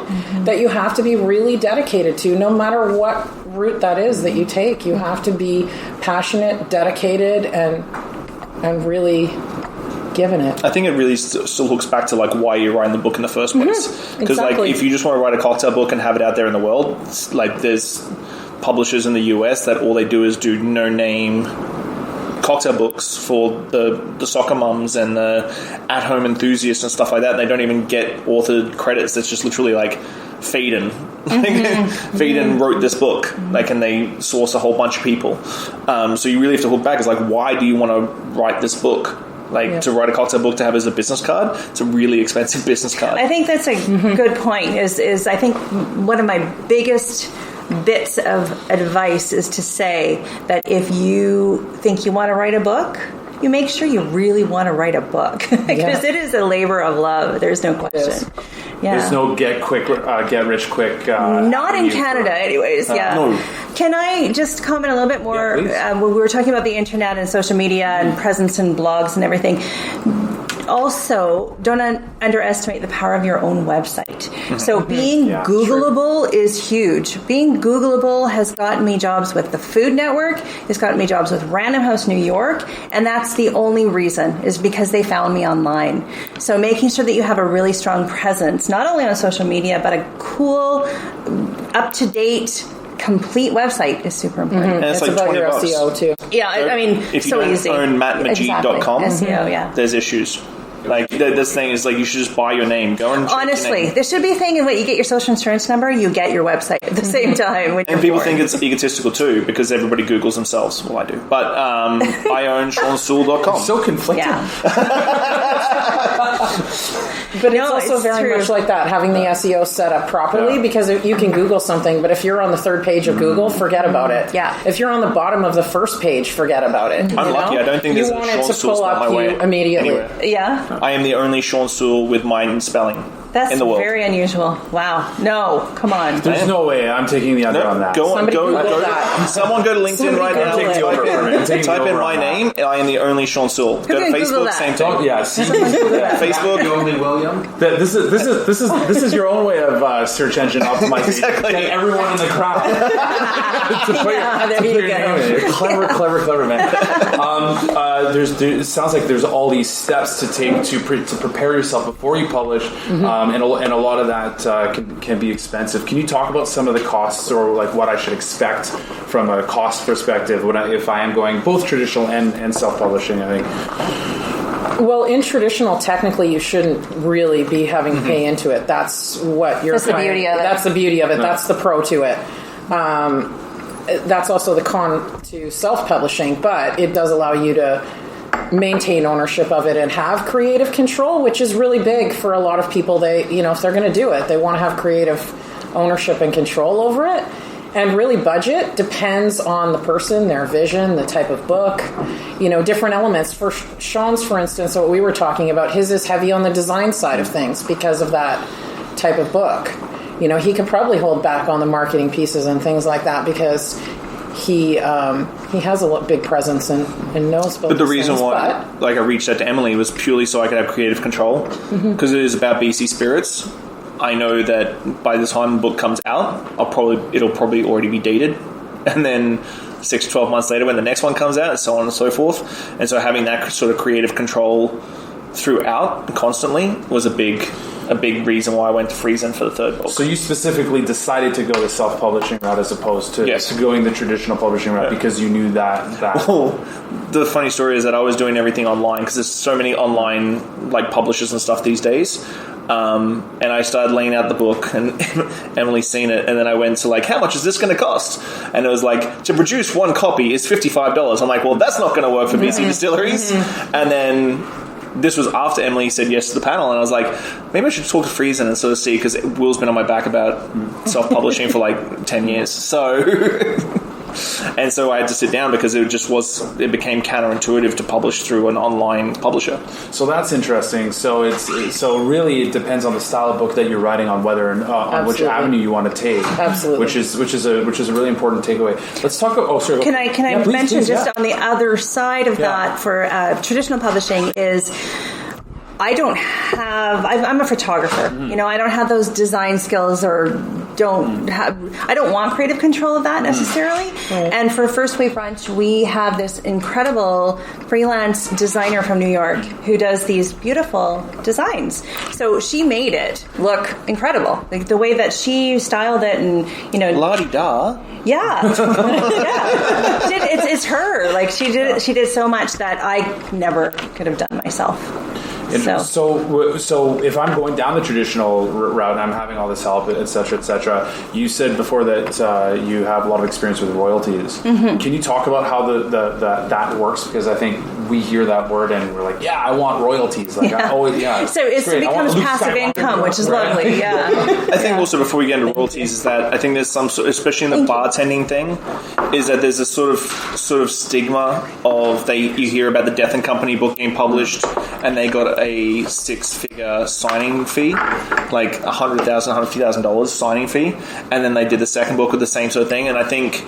that you have to be really dedicated to, no matter what route that is that you take. You have to be passionate, dedicated, and really given it. I think it really still hooks back to why you're writing the book in the first place. Because if you just want to write a cocktail book and have it out there in the world, there's publishers in the US that all they do is do no-name cocktail books for the soccer mums and the at-home enthusiasts and stuff like that. They don't even get authored credits. It's just literally Friesen. Friesen wrote this book, and they source a whole bunch of people. So you really have to hook back. It's why do you want to write this book? To write a cocktail book to have as a business card, it's a really expensive business card. I think that's a good point. Is I think one of my biggest bits of advice is to say that if you think you want to write a book, you make sure you really want to write a book, because it is a labor of love. There's no question. Yeah. There's no get rich quick. Not in Canada, anyways. No. Can I just comment a little bit more? When we were talking about the internet and social media and presence and blogs and everything. Also, don't underestimate the power of your own website. So being Googleable is huge. Being Googleable has gotten me jobs with the Food Network. It's gotten me jobs with Random House New York. And that's the only reason, is because they found me online. So making sure that you have a really strong presence, not only on social media, but a cool, up-to-date, complete website is super important. And it's about your $20. SEO too. Yeah, I mean, if so you easy. don't own mattmajid.com, SEO, there's issues. This thing is you should just buy your name. Go and check honestly, your name. there should be a thing in what you get your social insurance number, you get your website at the same time. And people think it's egotistical too, because everybody Googles themselves. Well, I do. But I own ShawnSoole.com. So conflicted. Yeah. But it's also very much like that, having the SEO set up properly, because you can Google something, but if you're on the third page of Google, forget about it. Yeah. If you're on the bottom of the first page, forget about it. I'm lucky. I don't think there's you a want Shawn it to Soole pull spelled up my way you immediately. anywhere. Yeah. I am the only Shawn Soole with my spelling That's in the world. very unusual. Wow. No, come on. There's no way. I'm taking the under on that. Somebody Google that. Someone go to LinkedIn right now. Take the over for me. Type in my name, and I am the only Shawn Soole. Go to can Google Facebook, that? same thing. Yeah, see, Facebook. The only William. this is your own way of search engine optimization. Exactly. Get everyone in the crowd. There you go. You're clever man. It sounds like there's all these steps to take to prepare yourself before you publish, and a lot of that can be expensive. Can you talk about some of the costs, or what I should expect from a cost perspective if I am going both traditional and self-publishing? I think. Well, in traditional, technically, you shouldn't really be having to pay into it. That's what you're. That's the beauty of it. That's the beauty of it. That's the pro to it. That's also the con to self-publishing, but it does allow you to maintain ownership of it and have creative control, which is really big for a lot of people. They, if they're going to do it, they want to have creative ownership and control over it. And really, budget depends on the person, their vision, the type of book, different elements. For Shawn's, for instance, what we were talking about, his is heavy on the design side of things because of that type of book. He could probably hold back on the marketing pieces and things like that because he has a big presence and knows both. But the reason things, why I reached out to Emily was purely so I could have creative control, because it is about BC spirits. I know that by the time the book comes out, it'll probably already be dated, and then 6 to 12 months later when the next one comes out, and so on and so forth. And so having that sort of creative control throughout constantly was a big reason why I went to Friesen for the third book. So you specifically decided to go the self-publishing route as opposed to going the traditional publishing route because you knew that. Well, the funny story is that I was doing everything online because there's so many online publishers and stuff these days. And I started laying out the book, and Emily's seen it, and then I went to how much is this going to cost? And it was to produce one copy is $55. I'm like, well, that's not going to work for BC distilleries. And then this was after Emily said yes to the panel, and I was like, maybe I should talk to Friesen and sort of see, because Will's been on my back about self-publishing for like 10 years. So... And so I had to sit down because it became counterintuitive to publish through an online publisher. So that's interesting. So really it depends on the style of book that you're writing on, whether on which avenue you want to take. Absolutely. Which is a really important takeaway. Let's talk about. Oh, sorry. Can I mention on the other side of that for traditional publishing is. I'm a photographer. You know, I don't have those design skills I don't want creative control of that necessarily. Right. And for First Wave Brunch, we have this incredible freelance designer from New York who does these beautiful designs. So she made it look incredible. Like the way that she styled it and, you know. La-di-da. Yeah. It's her. Like she did so much that I never could have done myself. So if I'm going down the traditional route and I'm having all this help, et cetera, you said before that you have a lot of experience with royalties. Mm-hmm. Can you talk about how that works? Because I think we hear that word and we're like, I want royalties. Like, So it becomes passive income, which is lovely. Yeah. I think also before we get into royalties is that I think there's some sort, especially in the bartending thing, is that there's a sort of stigma of you hear about the Death and Company book being published and they got a 6-figure signing fee, like $150,000 signing fee, and then they did the second book with the same sort of thing. And I think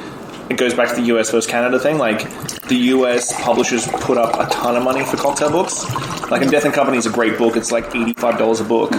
it goes back to the US versus Canada thing. Like the US publishers put up a ton of money for cocktail books. Like in Death and Company is a great book. It's like $85 a book,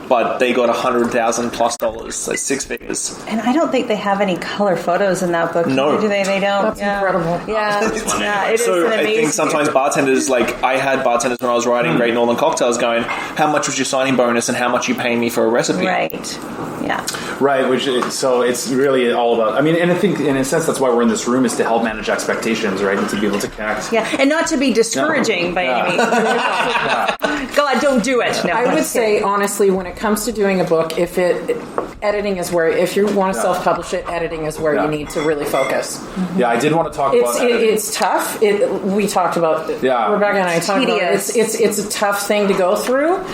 but they got $100,000+, like 6 figures. And I don't think they have any color photos in that book. No, do they? They don't. That's incredible. Yeah, it is so an amazing. I think sometimes bartenders, like I had bartenders when I was writing Great Northern Cocktails, going, "How much was your signing bonus, and how much are you paying me for a recipe?" Right. Yeah. Right. So it's really all about. I mean, and I think in a sense that's why we're in this room, is to help manage expectations, right, and to be able to connect. Yeah, and not to be discouraging by any means. God, don't do it. No, I would say honestly, when it comes to doing a book, if you want to self-publish it, editing is where you need to really focus. Yeah, I did want to talk about editing. It's tough. We talked about Rebecca and I talked about it. It's a tough thing to go through.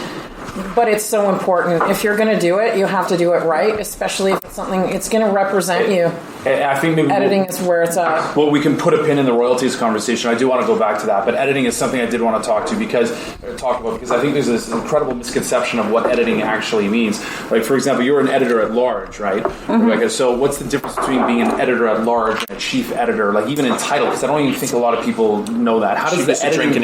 But it's so important. If you're going to do it, you have to do it right, especially if it's something it's going to represent you. I think maybe editing is where it's at. Well, we can put a pin in the royalties conversation. I do want to go back to that, but editing is something I did want to talk about because I think there's this incredible misconception of what editing actually means. Like, for example, you're an editor at large, right, Rebecca? So what's the difference between being an editor at large and a chief editor? Like even in title, because I don't even think a lot of people know that. How does the editing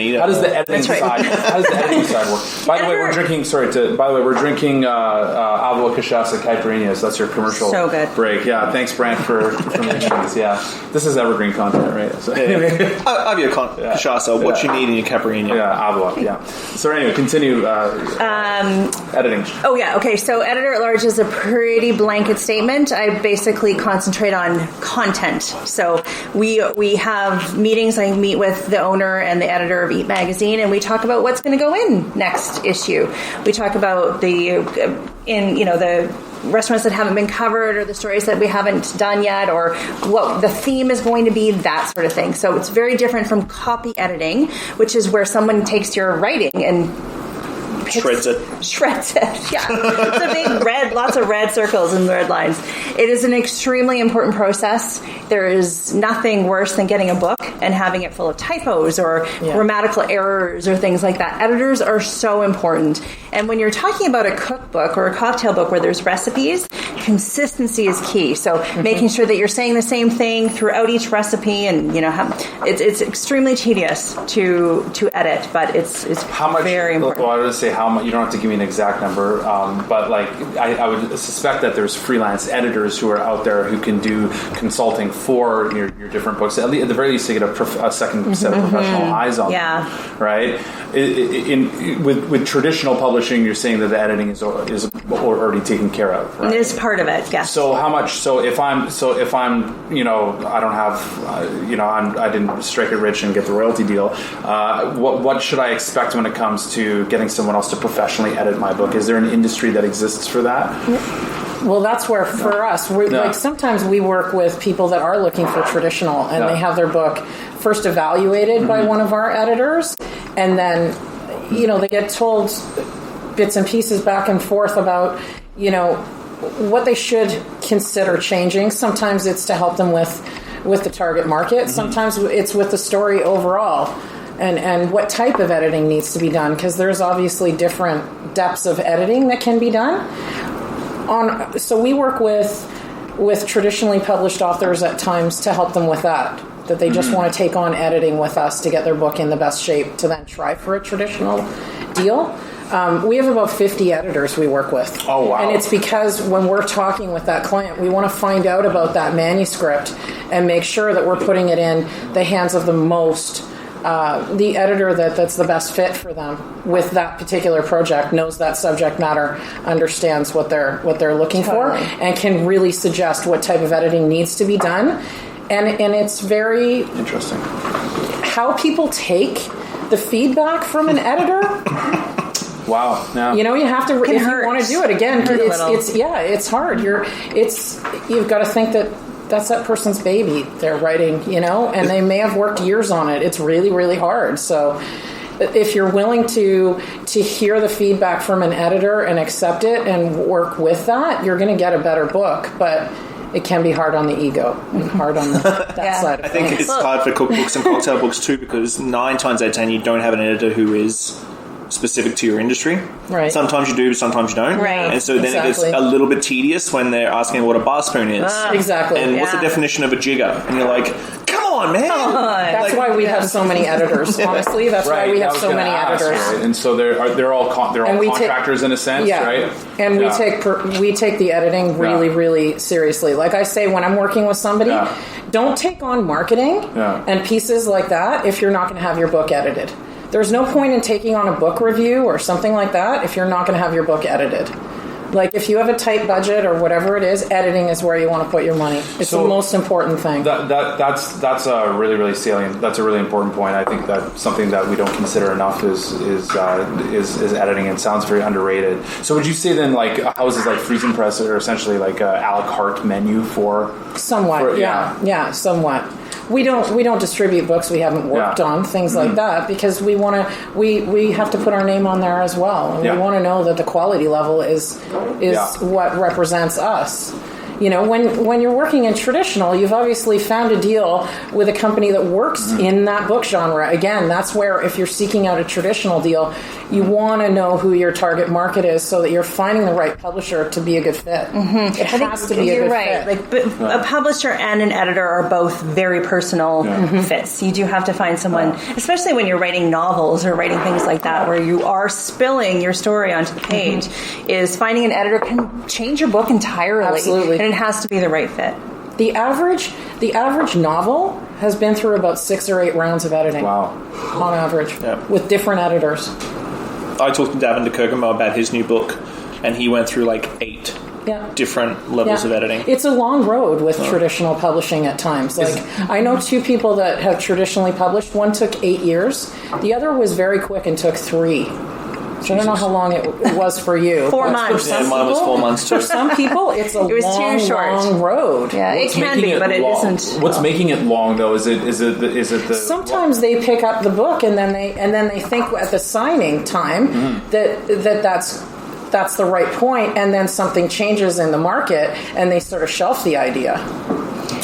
side work? By the way, we're drinking. We're drinking Avila Cachaça Caipirinha. So that's your commercial break. Yeah, thanks, Brant, for making these. Yeah, this is evergreen content, right? So, Avila Cachaça, what you need in your Caipirinha. Yeah, Avila. Yeah. So anyway, continue. Editing. Oh yeah. Okay. So editor at large is a pretty blanket statement. I basically concentrate on content. So we have meetings. I meet with the owner and the editor of Eat Magazine, and we talk about what's going to go in next issue. We talk about the restaurants that haven't been covered, or the stories that we haven't done yet, or what the theme is going to be, that sort of thing. So it's very different from copy editing, which is where someone takes your writing and shreds it. Yeah. It's a big lots of red circles and red lines. It is an extremely important process. There is nothing worse than getting a book and having it full of typos or grammatical errors or things like that. Editors are so important. And when you're talking about a cookbook or a cocktail book where there's recipes, consistency is key. So making sure that you're saying the same thing throughout each recipe, and it's extremely tedious to edit, but it's very important. Well, I would say how much. You don't have to give me an exact number, but like I would suspect that there's freelance editors who are out there who can do consulting for your different books. At the very least, to get a second set of professional eyes on them, right? With traditional publishing, you're saying that the editing is already taken care of, right? It is part of it, yes. So how much? So if I'm, I don't have, I didn't strike it rich and get the royalty deal. What should I expect when it comes to getting someone else to professionally edit my book? Is there an industry that exists for that? Well, that's where for us, like sometimes we work with people that are looking for traditional, and they have their book first evaluated by one of our editors, and then they get told bits and pieces back and forth about, what they should consider changing. Sometimes it's to help them with the target market. Sometimes it's with the story overall and what type of editing needs to be done, because there's obviously different depths of editing that can be done. So we work with traditionally published authors at times to help them with that they just want to take on editing with us to get their book in the best shape to then try for a traditional deal. We have about 50 editors we work with. Oh, wow. And it's because when we're talking with that client, we want to find out about that manuscript and make sure that we're putting it in the hands of the editor that's the best fit for them with that particular project, knows that subject matter, understands what they're looking for, and can really suggest what type of editing needs to be done. And it's very interesting how people take the feedback from an editor. Wow. Yeah. You have to, if you want to do it again, it's hard. You've got to think that's that person's baby they're writing, and they may have worked years on it. It's really, really hard. So if you're willing to hear the feedback from an editor and accept it and work with that, you're going to get a better book. But it can be hard on the ego and hard on that side of I think things. it's hard for cookbooks and cocktail books too, because 9 times out of 10 you don't have an editor who is specific to your industry. Right. Sometimes you do, sometimes you don't. Right. And so then it gets a little bit tedious when they're asking what a bar spoon is. Exactly. And what's the definition of a jigger? And you're like, come on, man. That's why we have so many editors. Honestly, that's why we have so many editors. Right? And so they're all contractors in a sense, right? And we take the editing really, really seriously. Like I say, when I'm working with somebody, don't take on marketing and pieces like that if you're not going to have your book edited. There's no point in taking on a book review or something like that if you're not going to have your book edited. Like, if you have a tight budget or whatever it is, editing is where you want to put your money. It's the most important thing. That's a really, really salient. That's a really important point. I think that's something that we don't consider enough is editing. It sounds very underrated. So would you say then, like, houses like Friesen Press are essentially like a la carte menu for somewhat? Yeah, somewhat. We don't distribute books we haven't worked on, things like that, because we have to put our name on there as well, and we want to know that the quality level is what represents us. When you're working in traditional, you've obviously found a deal with a company that works in that book genre. Again, that's where, if you're seeking out a traditional deal, you want to know who your target market is so that you're finding the right publisher to be a good fit. It has to be a good fit. Like, a publisher and an editor are both very personal fits. You do have to find someone, especially when you're writing novels or writing things like that, where you are spilling your story onto the page, is finding an editor can change your book entirely. Absolutely. And it has to be the right fit. The average novel has been through about 6 or 8 rounds of editing. Wow. On average. With different editors. I talked to Davin de Kirkham about his new book, and he went through like 8 different levels of editing. It's a long road with traditional publishing at times. Like, I know 2 people that have traditionally published. One took 8 years. The other was very quick and took 3. So I don't know how long it was for you. 4 months. Mine was 4 months too. For some people, it's a long road. Yeah, it can be, but it isn't. What's making it long, though? Is it the? Sometimes they pick up the book and then they think at the signing time that's the right point, and then something changes in the market and they sort of shelf the idea.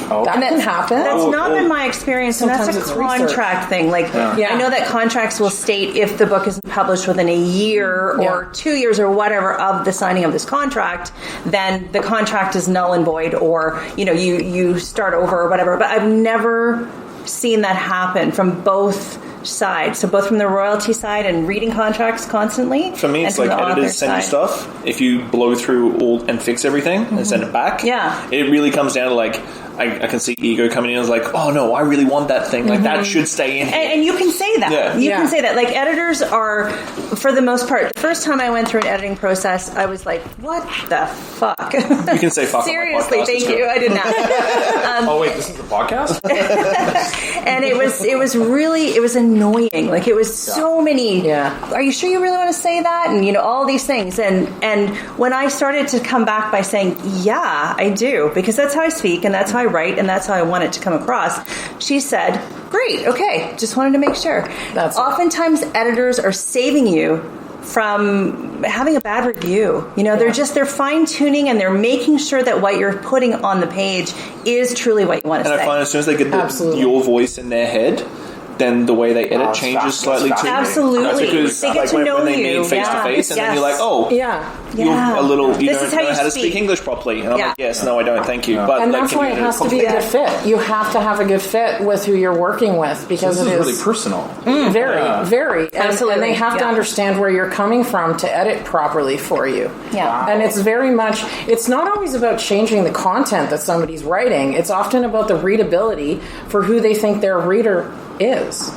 That can happen. That's not been my experience, and that's a contract thing. Like, I know that contracts will state if the book isn't published within a year or 2 years or whatever of the signing of this contract, then the contract is null and void, or you start over or whatever. But I've never seen that happen from both sides. So both from the royalty side and reading contracts constantly. For me, it's like editors send you stuff. If you blow through all and fix everything and send it back, it really comes down to like, I can see ego coming in and like, oh no, I really want that thing. Like that should stay in here. And you can say that. Yeah. You can say that. Like, editors are, for the most part, the first time I went through an editing process, I was like, what the fuck? You can say fuck. Seriously, thank you. I did not. Oh wait, this is the podcast? And it was annoying. Like, it was so many. Yeah. Are you sure you really want to say that? And all these things. And when I started to come back by saying, yeah, I do, because that's how I speak and that's how I write and that's how I want it to come across, she said, great, okay, just wanted to make sure. Oftentimes editors are saving you from having a bad review. They're fine-tuning and they're making sure that what you're putting on the page is truly what you want to say. And I find as soon as they get your voice in their head, then the way they edit changes slightly too. Absolutely. Because they get to know when they you. meet face to face, and then you're like, oh, you're a little, you don't know how to speak English properly. And I'm like, yes, no, I don't, thank you. But and that's why it has to be a good fit. You have to have a good fit with who you're working with, because this is really personal. Very. Absolutely. And they have to understand where you're coming from to edit properly for you. Yeah. Wow. And it's not always about changing the content that somebody's writing. It's often about the readability for who they think their reader is,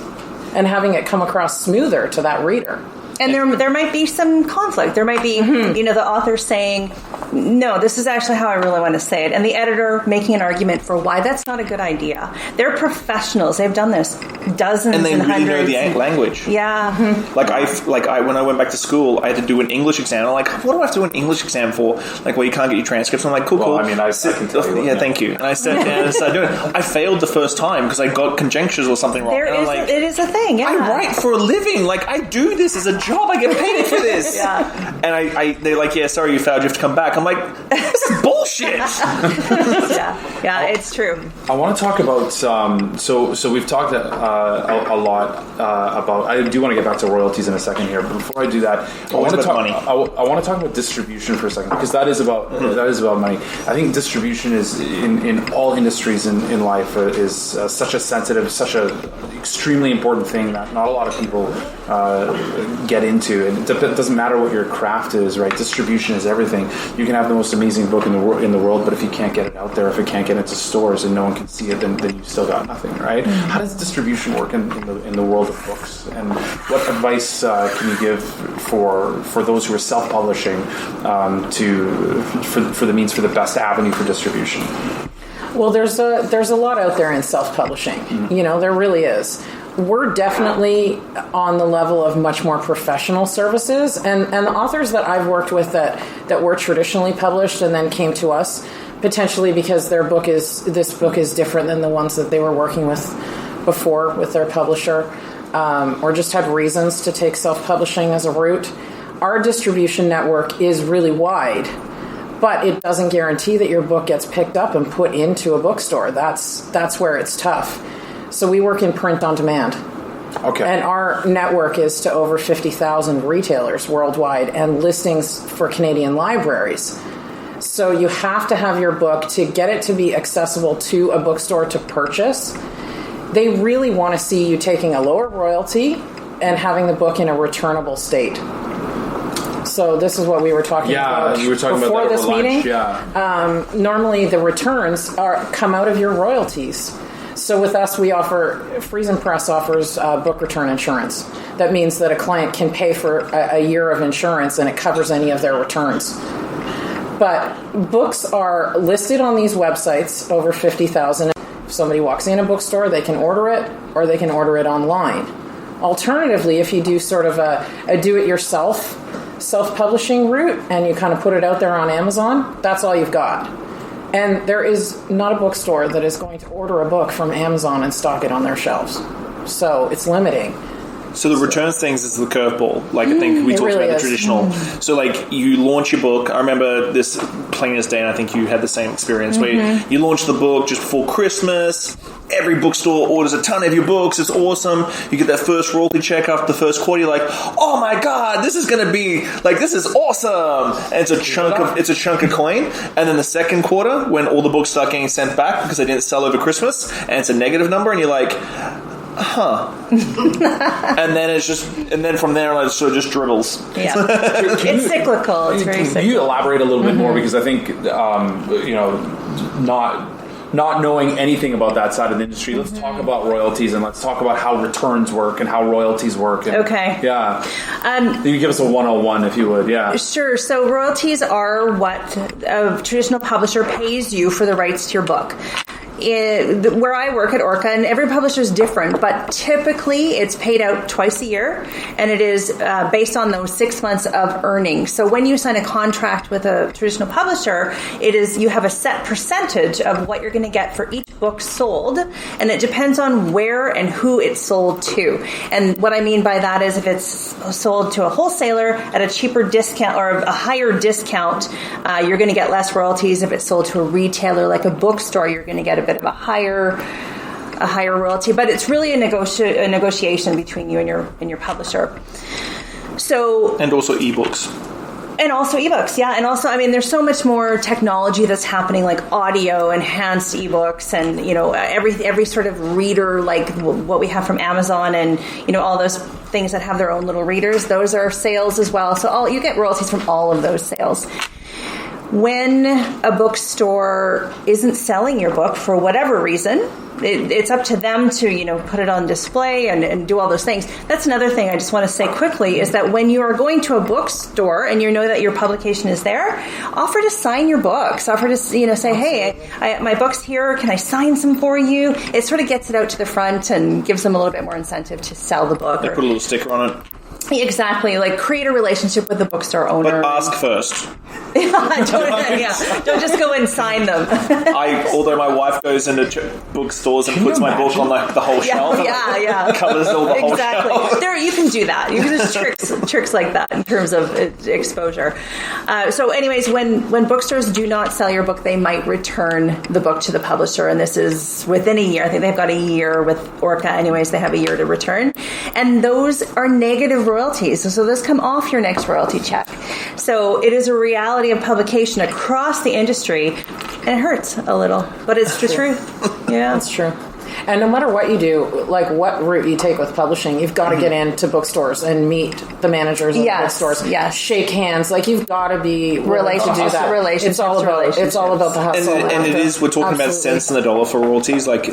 and having it come across smoother to that reader. And there might be some conflict. There might be, the author saying, no, this is actually how I really want to say it. And the editor making an argument for why that's not a good idea. They're professionals. They've done this dozens and hundreds. And they really know the language. Yeah. When I went back to school, I had to do an English exam. I'm like, what do I have to do an English exam for? Like, well, you can't get your transcripts. I'm like, cool. I mean, I can tell you. Yeah, thank you. And I sat down and started doing it. I failed the first time because I got conjunctures or something wrong. It is a thing, yeah. I write for a living. Like, I do this as a job. I get paid for this. Yeah. And they're like, yeah, sorry, you failed. You have to come back. I'm like, this is bullshit. Yeah, it's true. I want to talk about, so we've talked a lot about, I do want to get back to royalties in a second here, but before I do that, I want to talk about distribution for a second, because that is about money. I think distribution is, in all industries in life, is such a sensitive, such a extremely important thing that not a lot of people get into. And it doesn't matter what your craft is, right? Distribution is everything. You can have the most amazing book in the world, but if you can't get it out there, if it can't get into stores and no one can see it, then you've still got nothing, right? Mm-hmm. How does distribution work in the world of books? And what advice can you give for those who are self-publishing for the best avenue for distribution? Well, there's a lot out there in self-publishing. Mm-hmm. There really is. We're definitely on the level of much more professional services, and the authors that I've worked with that were traditionally published and then came to us potentially because this book is different than the ones that they were working with before with their publisher, or just had reasons to take self-publishing as a route. Our distribution network is really wide, but it doesn't guarantee that your book gets picked up and put into a bookstore. That's where it's tough. So we work in print on demand. Okay. And our network is to over 50,000 retailers worldwide and listings for Canadian libraries. So you have to have your book to get it to be accessible to a bookstore to purchase. They really want to see you taking a lower royalty and having the book in a returnable state. So this is what we were talking about. Yeah, you were talking before about that this over meeting. lunch. Yeah. Normally the returns come out of your royalties. So with us, we offer, Friesen Press offers book return insurance. That means that a client can pay for a year of insurance and it covers any of their returns. But books are listed on these websites, over 50,000. If somebody walks in a bookstore, they can order it or they can order it online. Alternatively, if you do sort of a do-it-yourself self-publishing route and you kind of put it out there on Amazon, that's all you've got. And there is not a bookstore that is going to order a book from Amazon and stock it on their shelves. So it's limiting. So the returns things is the curveball. Like, I think we talked really about is. the traditional. So, like, you launch your book. I remember this plain as day, and I think you had the same experience where you launch the book just before Christmas. Every bookstore orders a ton of your books. It's awesome. You get that first royalty check after the first quarter. You're like, oh my god, this is going to be like, this is awesome. And it's a chunk of coin. And then the second quarter, when all the books start getting sent back because they didn't sell over Christmas, and it's a negative number, and you're like, huh. and then from there on it sort of just dribbles. Yeah. It's cyclical. It's very cyclical. Can you elaborate a little bit more, because I think not knowing anything about that side of the industry, let's talk about royalties and let's talk about how returns work and how royalties work. And, okay. Yeah. You give us a 101 if you would. Yeah. Sure. So royalties are what a traditional publisher pays you for the rights to your book. where I work at Orca, and every publisher is different, but typically it's paid out twice a year, and it is based on those 6 months of earnings. So when you sign a contract with a traditional publisher, it is you have a set percentage of what you're going to get for each book sold, and it depends on where and who it's sold to. And what I mean by that is if it's sold to a wholesaler at a cheaper discount or a higher discount, you're going to get less royalties. If it's sold to a retailer like a bookstore, you're going to get a bit of a higher royalty. But it's really a negotiation between you and your publisher. So and also ebooks. And also ebooks, yeah. And also, I mean, there's so much more technology that's happening, like audio, enhanced ebooks, and, you know, every sort of reader, like what we have from Amazon and, you know, all those things that have their own little readers. Those are sales as well. So you get royalties from all of those sales. When a bookstore isn't selling your book for whatever reason, it's up to them to, you know, put it on display and do all those things. That's another thing I just want to say quickly is that when you are going to a bookstore and you know that your publication is there, offer to sign your books. Offer to, you know, say, hey, my book's here. Can I sign some for you? It sort of gets it out to the front and gives them a little bit more incentive to sell the book. They put a little sticker on it. Exactly, like create a relationship with the bookstore owner. But ask first. Don't just go and sign them. Although my wife goes into bookstores and puts my book on the whole shelf. Covers all the whole shelf. There, you can do that. You can just tricks like that in terms of exposure. So anyways, when bookstores do not sell your book, they might return the book to the publisher, and this is within a year. I think they've got a year with Orca. Anyways, they have a year to return. And those are negative royalties. So those come off your next royalty check. So it is a reality of publication across the industry, and it hurts a little, but it's the truth. Yeah, that's true. And no matter what you do, like what route you take with publishing, you've got to get into bookstores and meet the managers of the bookstores. Yes. Shake hands. Like you've got to be willing to do that. It's all about the hustle. And it is, we're talking about cents in the dollar for royalties. Like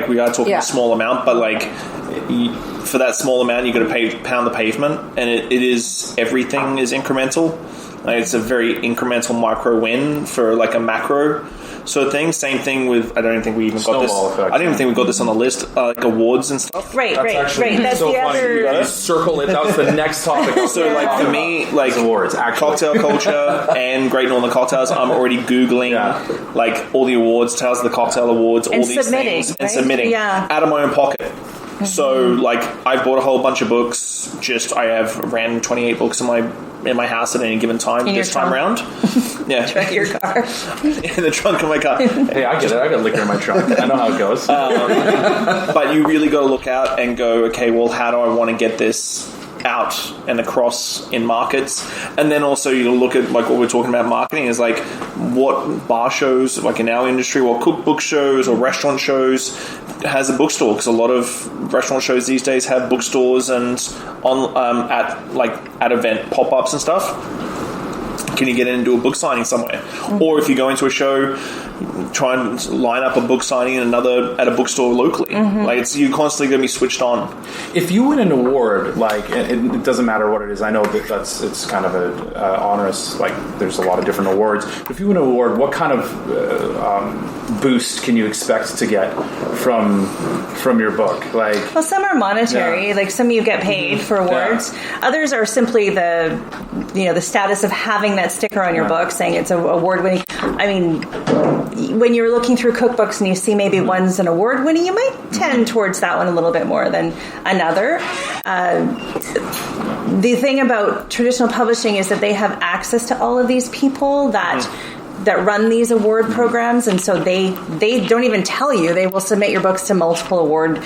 we are talking a small amount, but like for that small amount, you got to pound the pavement, and it is, everything is incremental. Like it's a very incremental micro win for like a macro sort of thing. Same thing with, I don't even think we even got this. I don't even think we got this on the list, like awards and stuff. Right. That's so the funny. other. You gotta circle it. That was the next topic. So like for me, like awards, cocktail culture and Great Northern Cocktails, I'm already Googling like all the awards, Tales of the Cocktail Awards, all these things, and submitting out of my own pocket. So, like, I've bought a whole bunch of books. I have ran 28 books in my house at any given time. This time around, trunk of your car, in the trunk of my car. Hey, I get it. I got liquor in my trunk. I know how it goes. But you really got to look out and go, okay, well, how do I want to get this out and across in markets? And then also you look at like what we're talking about marketing is like what bar shows, like in our industry, what cookbook shows or restaurant shows has a bookstore, because a lot of restaurant shows these days have bookstores and on at event pop-ups and stuff. Can you get in and do a book signing somewhere? Or if you go into a show, try and line up a book signing at a bookstore locally. Like you're constantly going to be switched on. If you win an award, like it doesn't matter what it is. I know that it's kind of a onerous. Like there's a lot of different awards. But if you win an award, what kind of boost can you expect to get from your book? Like, well, some are monetary. Like some you get paid for awards. Others are simply the status of having that sticker on your book saying it's award winning. I mean, when you're looking through cookbooks and you see maybe one's an award winning, you might tend towards that one a little bit more than another. The thing about traditional publishing is that they have access to all of these people that run these award programs, and so they don't even tell you. They will submit your books to multiple award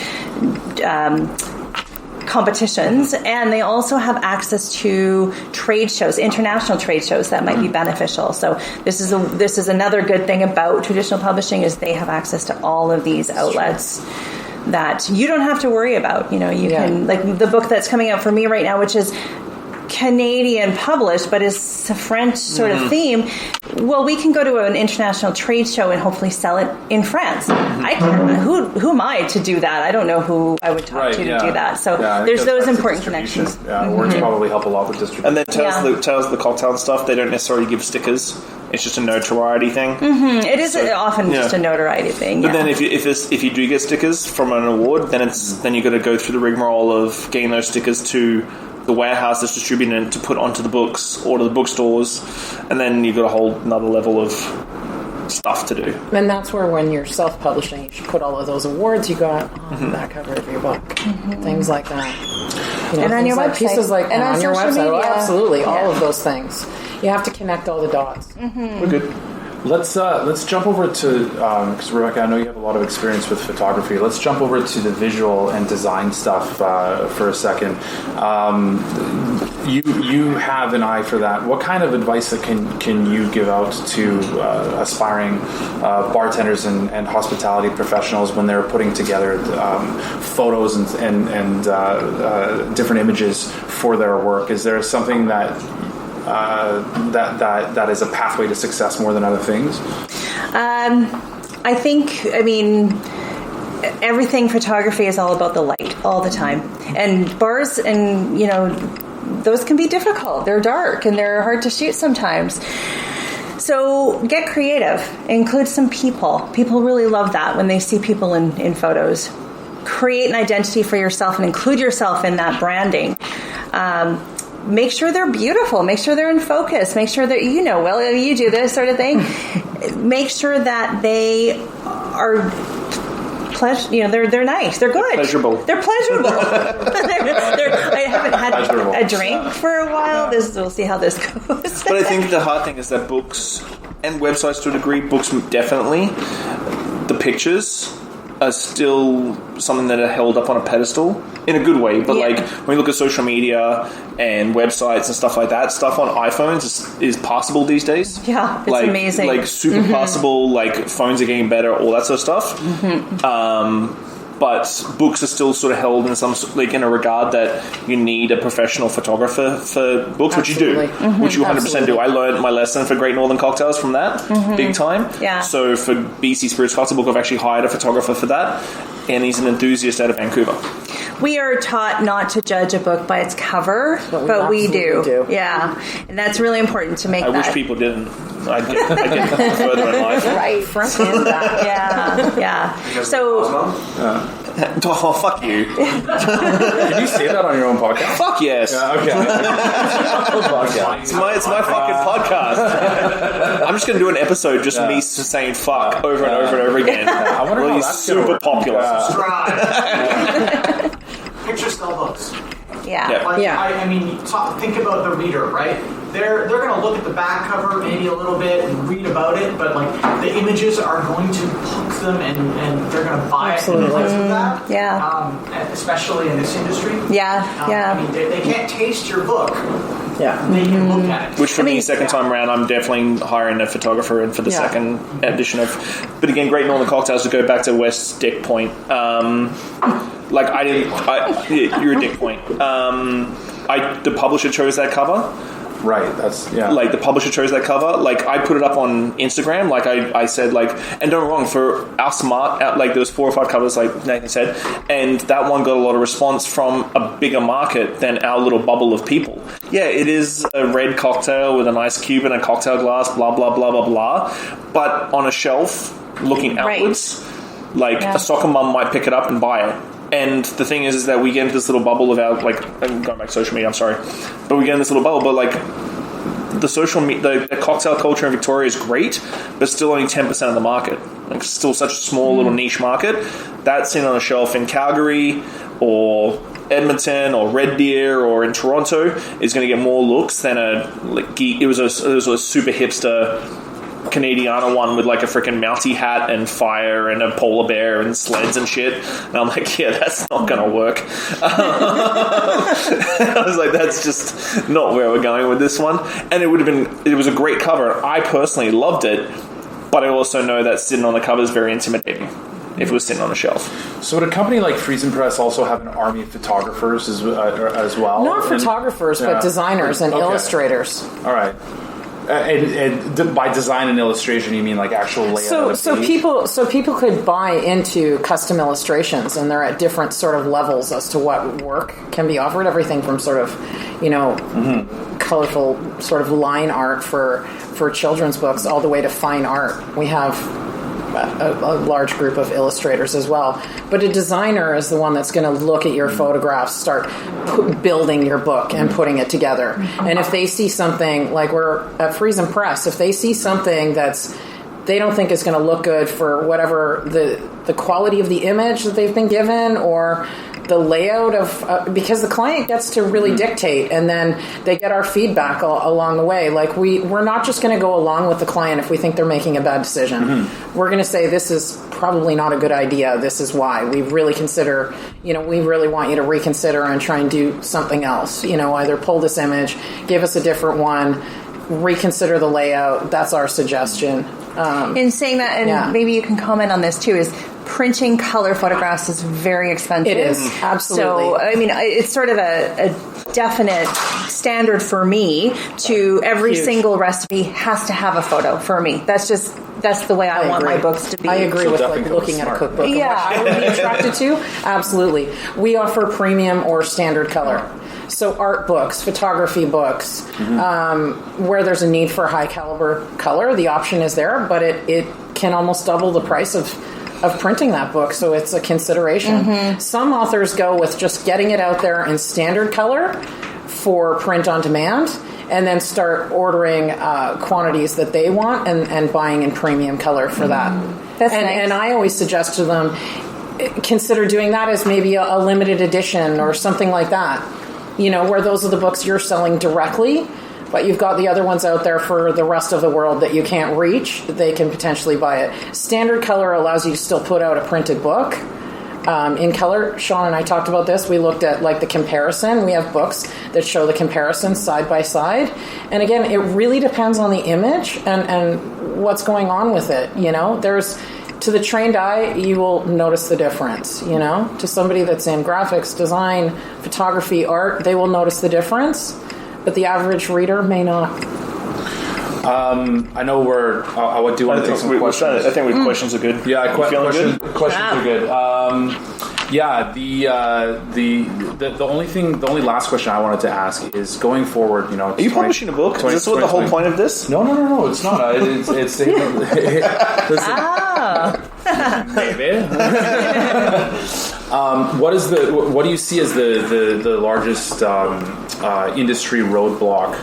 competitions, and they also have access to trade shows, international trade shows that might be beneficial. So this is another good thing about traditional publishing is they have access to all of these outlets that you don't have to worry about. You know, you can, like the book that's coming out for me right now, which is Canadian published, but is a French sort of theme. Well, we can go to an international trade show and hopefully sell it in France. Who am I to do that? I don't know who I would talk to do that. So there's those important connections. Words probably help a lot with distribution. And then Tales of the Cocktail and stuff, they don't necessarily give stickers It's just a notoriety thing. It is often just a notoriety thing. But then if you do get stickers from an award, then you got to go through the rigmarole of getting those stickers to the warehouse that's distributing it to put onto the books or to the bookstores, and then you've got a whole another level of stuff to do. And that's where, when you're self-publishing, you should put all of those awards you got on the back cover of your book. Things like that. And on your website. Pieces like and on your social website. media. Oh, absolutely. All of those things. You have to connect all the dots. We're good. Let's jump over to, because Rebecca, I know you have a lot of experience with photography. Let's jump over to the visual and design stuff for a second. You have an eye for that. What kind of advice that can you give out to aspiring bartenders and hospitality professionals when they're putting together photos and different images for their work? Is there something that is a pathway to success more than other things? I think, everything photography is all about the light all the time. And bars and, those can be difficult. They're dark and they're hard to shoot sometimes. So get creative. Include some people. People really love that when they see people in photos. Create an identity for yourself and include yourself in that branding. Make sure they're beautiful. Make sure they're in focus. Make sure that you do this sort of thing. Make sure that they are they're nice. They're good. Pleasurable. They're pleasurable. I haven't had a drink for a while. We'll see how this goes. But I think the hard thing is that books and websites, to a degree, books definitely, the pictures are still something that are held up on a pedestal in a good way. But like when you look at social media and websites and stuff like that, stuff on iPhones is passable these days. Yeah, it's amazing. Like super passable. Like phones are getting better, all that sort of stuff. But books are still sort of held in in a regard that you need a professional photographer for books, which you do, which you 100% do. I learned my lesson for Great Northern Cocktails from that, big time. Yeah. So for BC Spirits Cocktail Book, I've actually hired a photographer for that, and he's an enthusiast out of Vancouver. We are taught not to judge a book by its cover, but we do. Yeah, and that's really important to make I wish people didn't. I'd get further in life. Right, front and back. Yeah. So, oh, fuck you. Can you say that on your own podcast? Fuck yes. Okay. It's my fucking podcast. I'm just going to do an episode just me saying fuck over and over and over again. I wonder how that's super popular. Picture style books. Yeah. Think about the reader, right? They're going to look at the back cover maybe a little bit and read about it, but the images are going to hook them and they're going to buy it because of that. Yeah. Especially in this industry. Yeah. They can't taste your book. Yeah. They can look at it. Which for me, second time around, I'm definitely hiring a photographer in for the second edition of. But again, Great Northern Cocktails, to go back to West's Dick point. You're a dick point. The publisher chose that cover. Right, Like, the publisher chose that cover. Like, I put it up on Instagram. Like, I said, like, and don't get me wrong, for our smart, there was 4 or 5 covers, like Nathan said, and that one got a lot of response from a bigger market than our little bubble of people. Yeah, it is a red cocktail with a nice cube and a cocktail glass, blah, blah, blah, blah, blah. But on a shelf, looking outwards, a soccer mum might pick it up and buy it. And the thing is that we get into this little bubble of our, I'm going back to social media, I'm sorry. But we get in this little bubble, but the cocktail culture in Victoria is great, but still only 10% of the market. Still such a small little niche market. That's sitting on a shelf in Calgary or Edmonton or Red Deer or in Toronto is going to get more looks than it was a super hipster Canadiana one with a freaking Mountie hat and fire and a polar bear and sleds and shit, and I'm like, that's not gonna work. I was like, that's just not where we're going with this one. And it was a great cover. I personally loved it, but I also know that sitting on the cover is very intimidating if it was sitting on a shelf. So would a company like Friesen Press also have an army of photographers as well? Not photographers, but designers and illustrators. All right. And by design and illustration, you mean actual layout? So people could buy into custom illustrations, and they're at different sort of levels as to what work can be offered. Everything from sort of, colorful sort of line art for children's books all the way to fine art. We have a large group of illustrators as well. But a designer is the one that's going to look at your photographs, start building your book and putting it together. And if they see something, like we're at Friesen Press, if they see something they don't think is going to look good for whatever the quality of the image that they've been given, or the layout of because the client gets to really dictate, and then they get our feedback along the way. Like we're not just going to go along with the client if we think they're making a bad decision. We're going to say, this is probably not a good idea, this is why. We really consider, we really want you to reconsider and try and do something else. Either pull this image, give us a different one, reconsider the layout. That's our suggestion. In saying that, and maybe you can comment on this too, is printing color photographs is very expensive. It is, absolutely. So, it's sort of a definite standard for me to every single recipe has to have a photo for me. That's the way I want my books to be. I agree So with looking at a cookbook. Yeah, I would be attracted to. Absolutely. We offer premium or standard color. So art books, photography books, where there's a need for high caliber color, the option is there, but it can almost double the price of printing that book, so it's a consideration. Some authors go with just getting it out there in standard color for print on demand, and then start ordering quantities that they want and buying in premium color for that. That's nice. And I always suggest to them, consider doing that as maybe a limited edition or something like that. Where those are the books you're selling directly, but you've got the other ones out there for the rest of the world that you can't reach, that they can potentially buy it. Standard color allows you to still put out a printed book in color. Shawn and I talked about this. We looked at the comparison. We have books that show the comparison side by side. And again, it really depends on the image and what's going on with it. To the trained eye, you will notice the difference, To somebody that's in graphics, design, photography, art, they will notice the difference, but the average reader may not. I know I do want to take some questions. I think questions are good. Yeah, questions are good. The only last question I wanted to ask is, going forward, are you publishing a book? Is this what the whole point of this? No, it's not. It's maybe. What do you see as the largest industry roadblock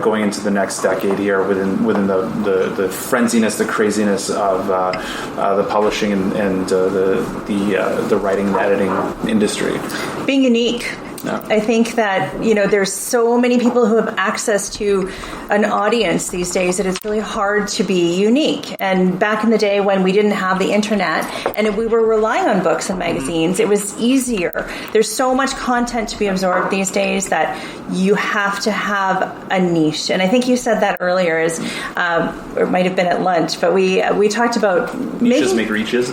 going into the next decade here within the frenziness, the craziness of the publishing and the writing and editing industry? Being unique. Yeah. I think that, there's so many people who have access to an audience these days that it's really hard to be unique. And back in the day when we didn't have the internet and we were relying on books and magazines, it was easier. There's so much content to be absorbed these days that you have to have a niche. And I think you said that earlier, or it might have been at lunch, but we talked about niches make riches.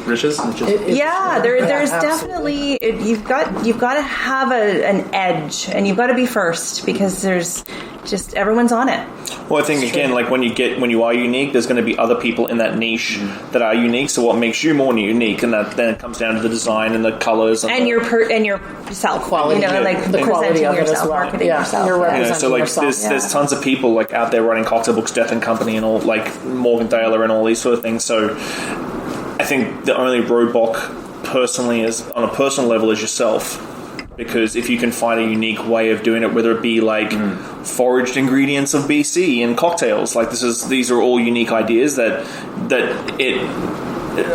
Yeah, there's definitely you've got to have an edge, and you've got to be first, because there's just everyone's on it. Well, I think again, when you are unique, there's going to be other people in that niche that are unique. So what makes you more unique, and that then it comes down to the design and the colors and yourself, quality, the quality of yourself, well. Marketing yourself. You're representing yourself. There's tons of people out there writing cocktail books, Death and Company, and all Morgan Thaler and all these sort of things. So I think the only roadblock personally is on a personal level is yourself. Because if you can find a unique way of doing it, whether it be foraged ingredients of BC in cocktails, these are all unique ideas that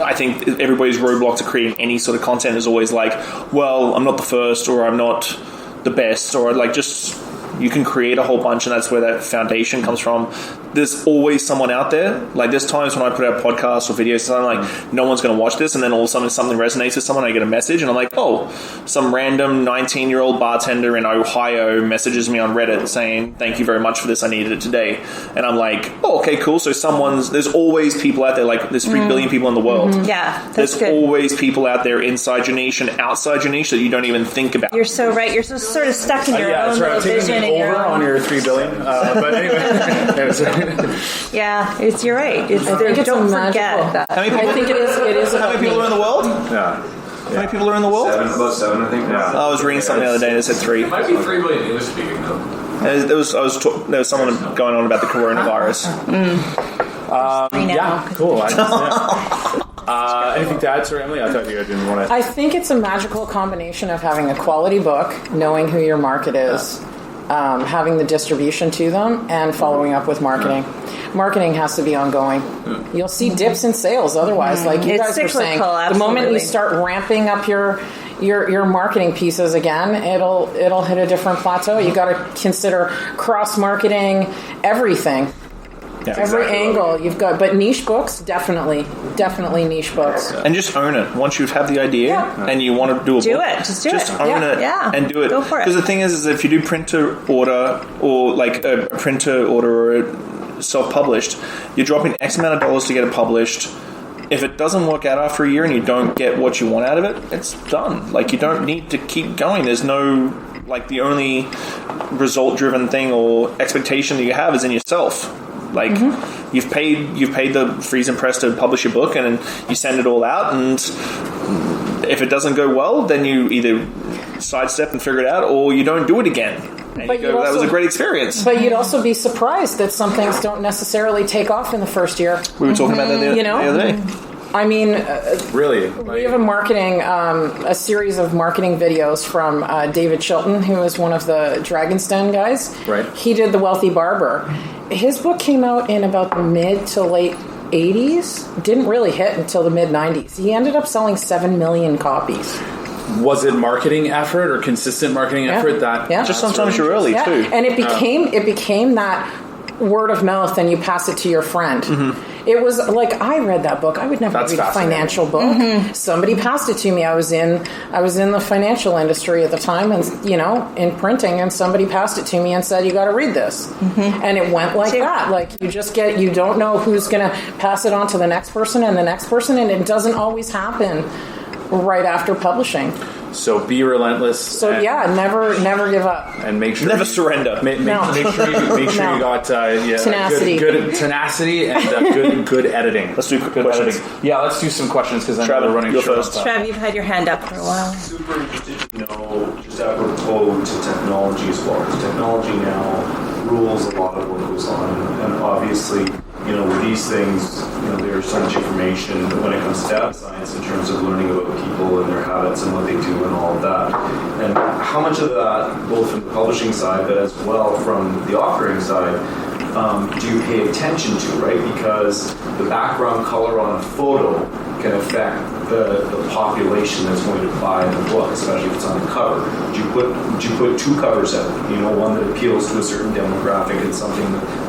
I think everybody's roadblock to creating any sort of content is always I'm not the first, or I'm not the best, or you can create a whole bunch, and that's where that foundation comes from. There's always someone out there. There's times when I put out podcasts or videos and I'm no one's going to watch this, and then all of a sudden something resonates with someone, I get a message, and I'm some random 19-year-old bartender in Ohio messages me on Reddit saying, thank you very much for this, I needed it today. And I'm okay, cool. So there's always people out there, there's 3 billion people in the world. Yeah, there's always people out there inside your niche and outside your niche that you don't even think about. You're so right. You're so sort of stuck in your own little vision. Over on your 3 billion, but anyway. Yeah, you're right. I think it's don't magical. Forget that. I think it is. How many people are in the world? Yeah. How many people are in the world? About 7, I think. Yeah. I was reading something the other day that said 3. It might be 3 million English speaking though. There was someone going on about the coronavirus. Cool. Anything to add, Sir Emily? I thought you didn't want to. I think it's a magical combination of having a quality book, knowing who your market is, having the distribution to them, and following up with marketing. Marketing has to be ongoing. You'll see dips in sales otherwise, like you guys were saying. Absolutely. The moment you start ramping up your marketing pieces again, it'll hit a different plateau. You got to consider cross marketing, everything. Yeah, Every angle you've got, but niche books, definitely niche books. And just own it. Once you have the idea and you want to do a book, just do it. Just own it and do it. Go for it. Because the thing is if you do print to order or like a print to order or self-published, you're dropping X amount of dollars to get it published. If it doesn't work out after a year and you don't get what you want out of it, it's done. Like, you don't need to keep going. There's no, like, the only result-driven thing or expectation that you have is in yourself. Like, you've paid the Friesen Press to publish your book, and you send it all out, and if it doesn't go well, then you either sidestep and figure it out, or you don't do it again. And you go, that was a great experience. But you'd also be surprised that some things don't necessarily take off in the first year. We were talking about that the other day. I mean, really, we have a series of marketing videos from David Chilton, who is one of the Dragon's Den guys. Right. He did The Wealthy Barber. His book came out in about the mid to late 80s. Didn't really hit until the mid 90s. He ended up selling 7 million copies. Was it marketing effort or consistent marketing effort that? Yeah. Just sometimes you're early too. And it became that word of mouth, and you pass it to your friend. It was like, I read that book. I would never read a financial book. Somebody passed it to me. I was in the financial industry at the time, and in printing, and somebody passed it to me and said, you got to read this. And it went like that. Like, you don't know who's going to pass it on to the next person and the next person, and it doesn't always happen right after publishing. So be relentless. So never give up, and make sure never surrender. Make sure you got tenacity, good tenacity, and good editing. Let's do good questions. editing. Yeah, let's do some questions because I know we're running short. Trav, you've had your hand up for a while. Super interested to know, just apropos to technology as well. Because technology now rules a lot of what goes on, and obviously, with these things, there's so much information when it comes to data science in terms of learning about people and their habits and what they do and all of that. And how much of that, both from the publishing side, but as well from the authoring side, do you pay attention to, right? Because the background color on a photo can affect the population that's going to buy the book, especially if it's on the cover. Would you put two covers out? One that appeals to a certain demographic and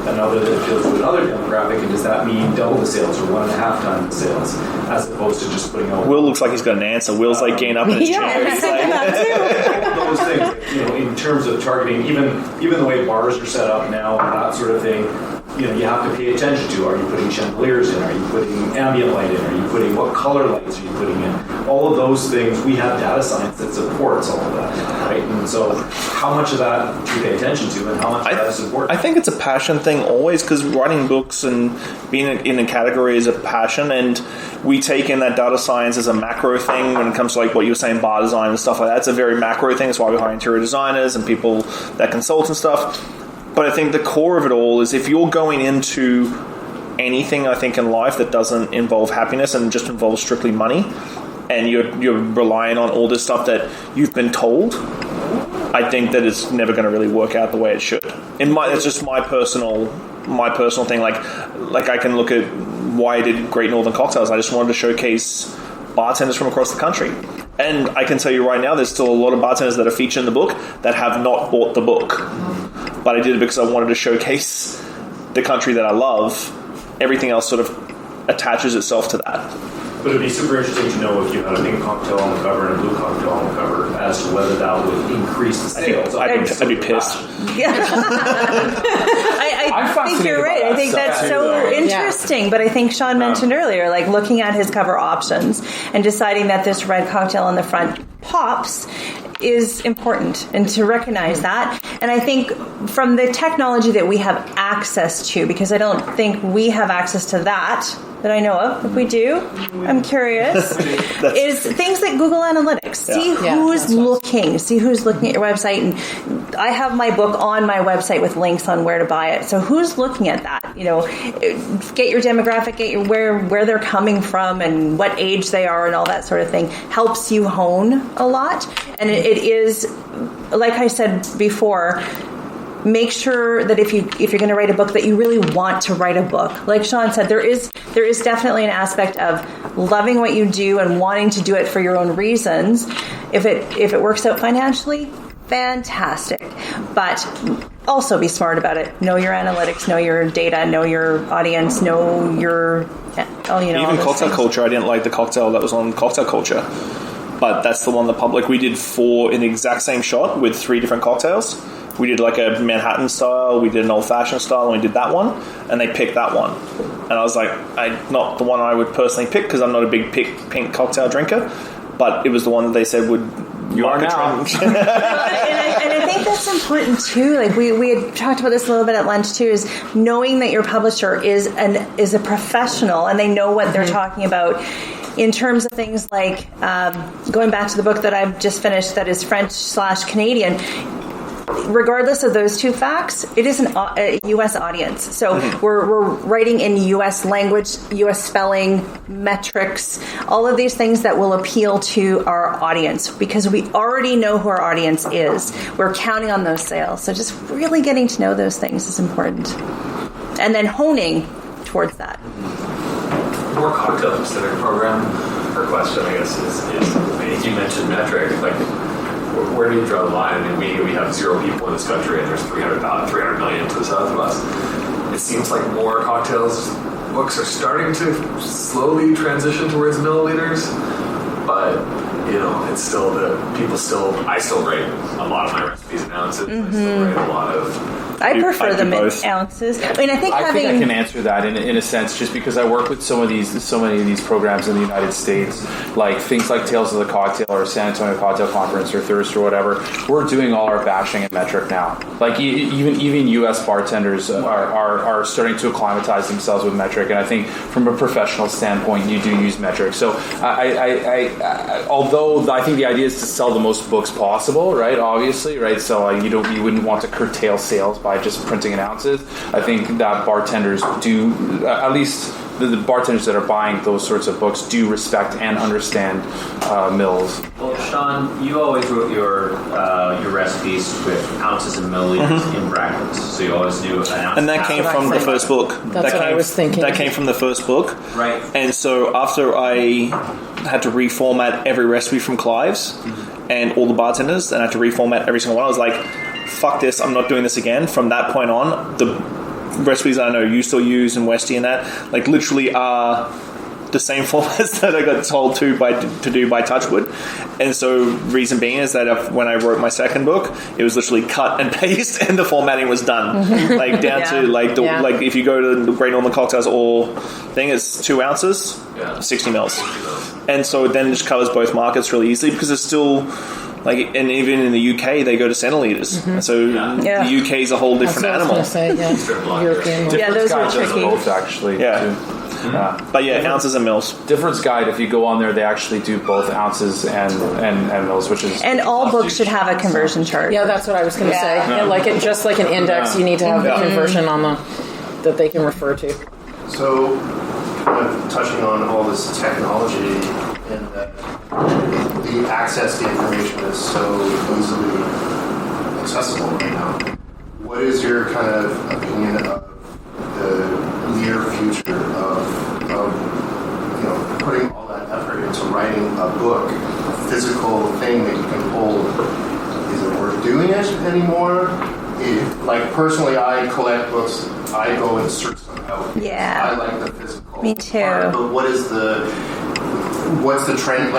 another that appeals to another demographic, and does that mean double the sales or 1.5 times the sales, as opposed to just putting out? Will looks like he's got an answer. Will's like getting up in his chair. He's thinking that too. Those things, in terms of targeting, even the way bars are set up now and that sort of thing. You have to pay attention to. Are you putting chandeliers in? Are you putting ambient light in? Are you putting what color lights are you putting in? All of those things, we have data science that supports all of that, right? And so, how much of that do you pay attention to, and how much of that is important? I think it's a passion thing always, because writing books and being in a category is a passion, and we take in that data science as a macro thing when it comes to like what you were saying, bar design and stuff like that. It's a very macro thing. That's why we hire interior designers and people that consult and stuff. But I think the core of it all is if you're going into anything, I think, in life that doesn't involve happiness and just involves strictly money, and you're relying on all this stuff that you've been told, I think that it's never going to really work out the way it should. It's just my personal thing. Like I can look at why I did Great Northern Cocktails. I just wanted to showcase bartenders from across the country. And I can tell you right now, there's still a lot of bartenders that are featured in the book that have not bought the book. But I did it because I wanted to showcase the country that I love. Everything else sort of attaches itself to that. But it'd be super interesting to know if you had a pink cocktail on the cover and a blue cocktail on the cover as to whether that would increase the sales. I'd be pissed. I think you're right. I think that's so interesting. But I think Shawn mentioned earlier, like looking at his cover options and deciding that this red cocktail on the front pops is important, and to recognize that. And I think from the technology that we have access to, because I don't think we have access to that that I know of. If we do, I'm curious. Is things like Google Analytics. See who's looking. See who's looking at your website. And I have my book on my website with links on where to buy it. So who's looking at that? Get your demographic, get your where they're coming from and what age they are and all that sort of thing. Helps you hone a lot. And it is, like I said before, make sure that if you're going to write a book, that you really want to write a book. Like Shawn said, there is definitely an aspect of loving what you do and wanting to do it for your own reasons. If it works out financially, fantastic. But also be smart about it. Know your analytics, know your data, know your audience, know your even cocktail culture. I didn't like the cocktail that was on Cocktail Culture, but that's the one we did 4 in the exact same shot with 3 different cocktails. We did like a Manhattan style, we did an old-fashioned style, and we did that one, and they picked that one. And I was like, not the one I would personally pick, because I'm not a big pink cocktail drinker, but it was the one that they said would mark a trend. and I think that's important too. Like we had talked about this a little bit at lunch too, is knowing that your publisher is a professional and they know what they're talking about. In terms of things like going back to the book that I've just finished that is French/Canadian, regardless of those 2 facts, it is a U.S. audience. So we're writing in U.S. language, U.S. spelling, metrics, all of these things that will appeal to our audience because we already know who our audience is. We're counting on those sales. So just really getting to know those things is important. And then honing towards that. More cocktail-specific program. Her question, I guess, is you mentioned metric, where do you draw the line? I mean, we have 0 people in this country, and there's 300 million to the south of us. It seems like more cocktails books are starting to slowly transition towards milliliters, but it's still I still rate a lot of my recipes in ounces. I still rate a lot of. I prefer them in ounces. I mean, I think I can answer that in a sense, just because I work with so many of these programs in the United States, like things like Tales of the Cocktail or San Antonio Cocktail Conference or Thirst or whatever. We're doing all our batching in metric now. Like even U.S. bartenders are starting to acclimatize themselves with metric, and I think from a professional standpoint, you do use metric. So although I think the idea is to sell the most books possible, right? Obviously, right? So you wouldn't want to curtail sales by just printing in ounces. I think that bartenders do, at least the bartenders that are buying those sorts of books do respect and understand mills. Well, Shawn, you always wrote your recipes with ounces and milliliters in brackets, so you always knew an ounce. And that came from the first book. That's what I was thinking. That came from the first book. Right. And so after I had to reformat every recipe from Clive's and all the bartenders, and I had to reformat every single one, I was like, fuck this, I'm not doing this again. From that point on, the recipes I know you still use and Westy and that, like literally are the same formats that I got told to do by Touchwood. And so reason being is that when I wrote my second book, it was literally cut and paste and the formatting was done. Like down to like like if you go to the Great Northern Cocktails or thing, it's 2 ounces, 60 mils. And so it then just covers both markets really easily because it's still and even in the UK, they go to centiliters. So the UK is a whole different animal. European. Those are tricky. Both actually. But ounces and mils. Difference Guide, if you go on there, they actually do both ounces and mils, which is... And all books should have a conversion chart. Yeah, that's what I was going to say. Yeah, just like an index, you need to have the conversion on that they can refer to. So, kind of touching on all this technology and that the access to information is so easily accessible right now. What is your kind of opinion of the near future of putting all that effort into writing a book, a physical thing that you can hold? Is it worth doing it anymore? Personally, I collect books. I go and search them out. Yeah. I like the physical. Me too. Part, but what's the trend?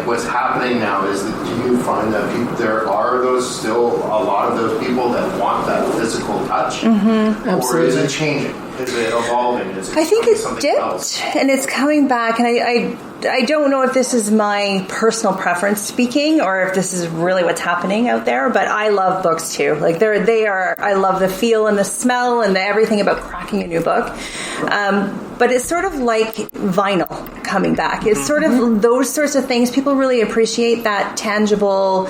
What's happening now is that do you find that there are still a lot of those people that want that physical touch? Or is it changing? Is it evolving? I think it's dipped and it's coming back, and I don't know if this is my personal preference speaking or if this is really what's happening out there, but I love books too. I love the feel and the smell and everything about cracking a new book. But it's sort of like vinyl coming back. It's sort of those sorts of things. People really appreciate that tangible,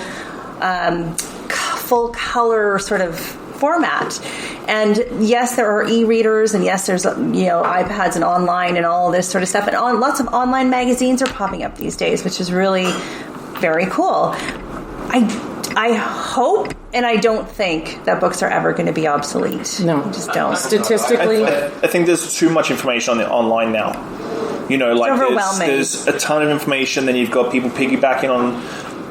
full color sort of format. And yes, there are e-readers, and yes, there's iPads and online and all this sort of stuff. And lots of online magazines are popping up these days, which is really very cool. I hope and I don't think that books are ever going to be obsolete. No. I just don't. Statistically, I think there's too much information on the online now. Like overwhelming. there's a ton of information, then you've got people piggybacking on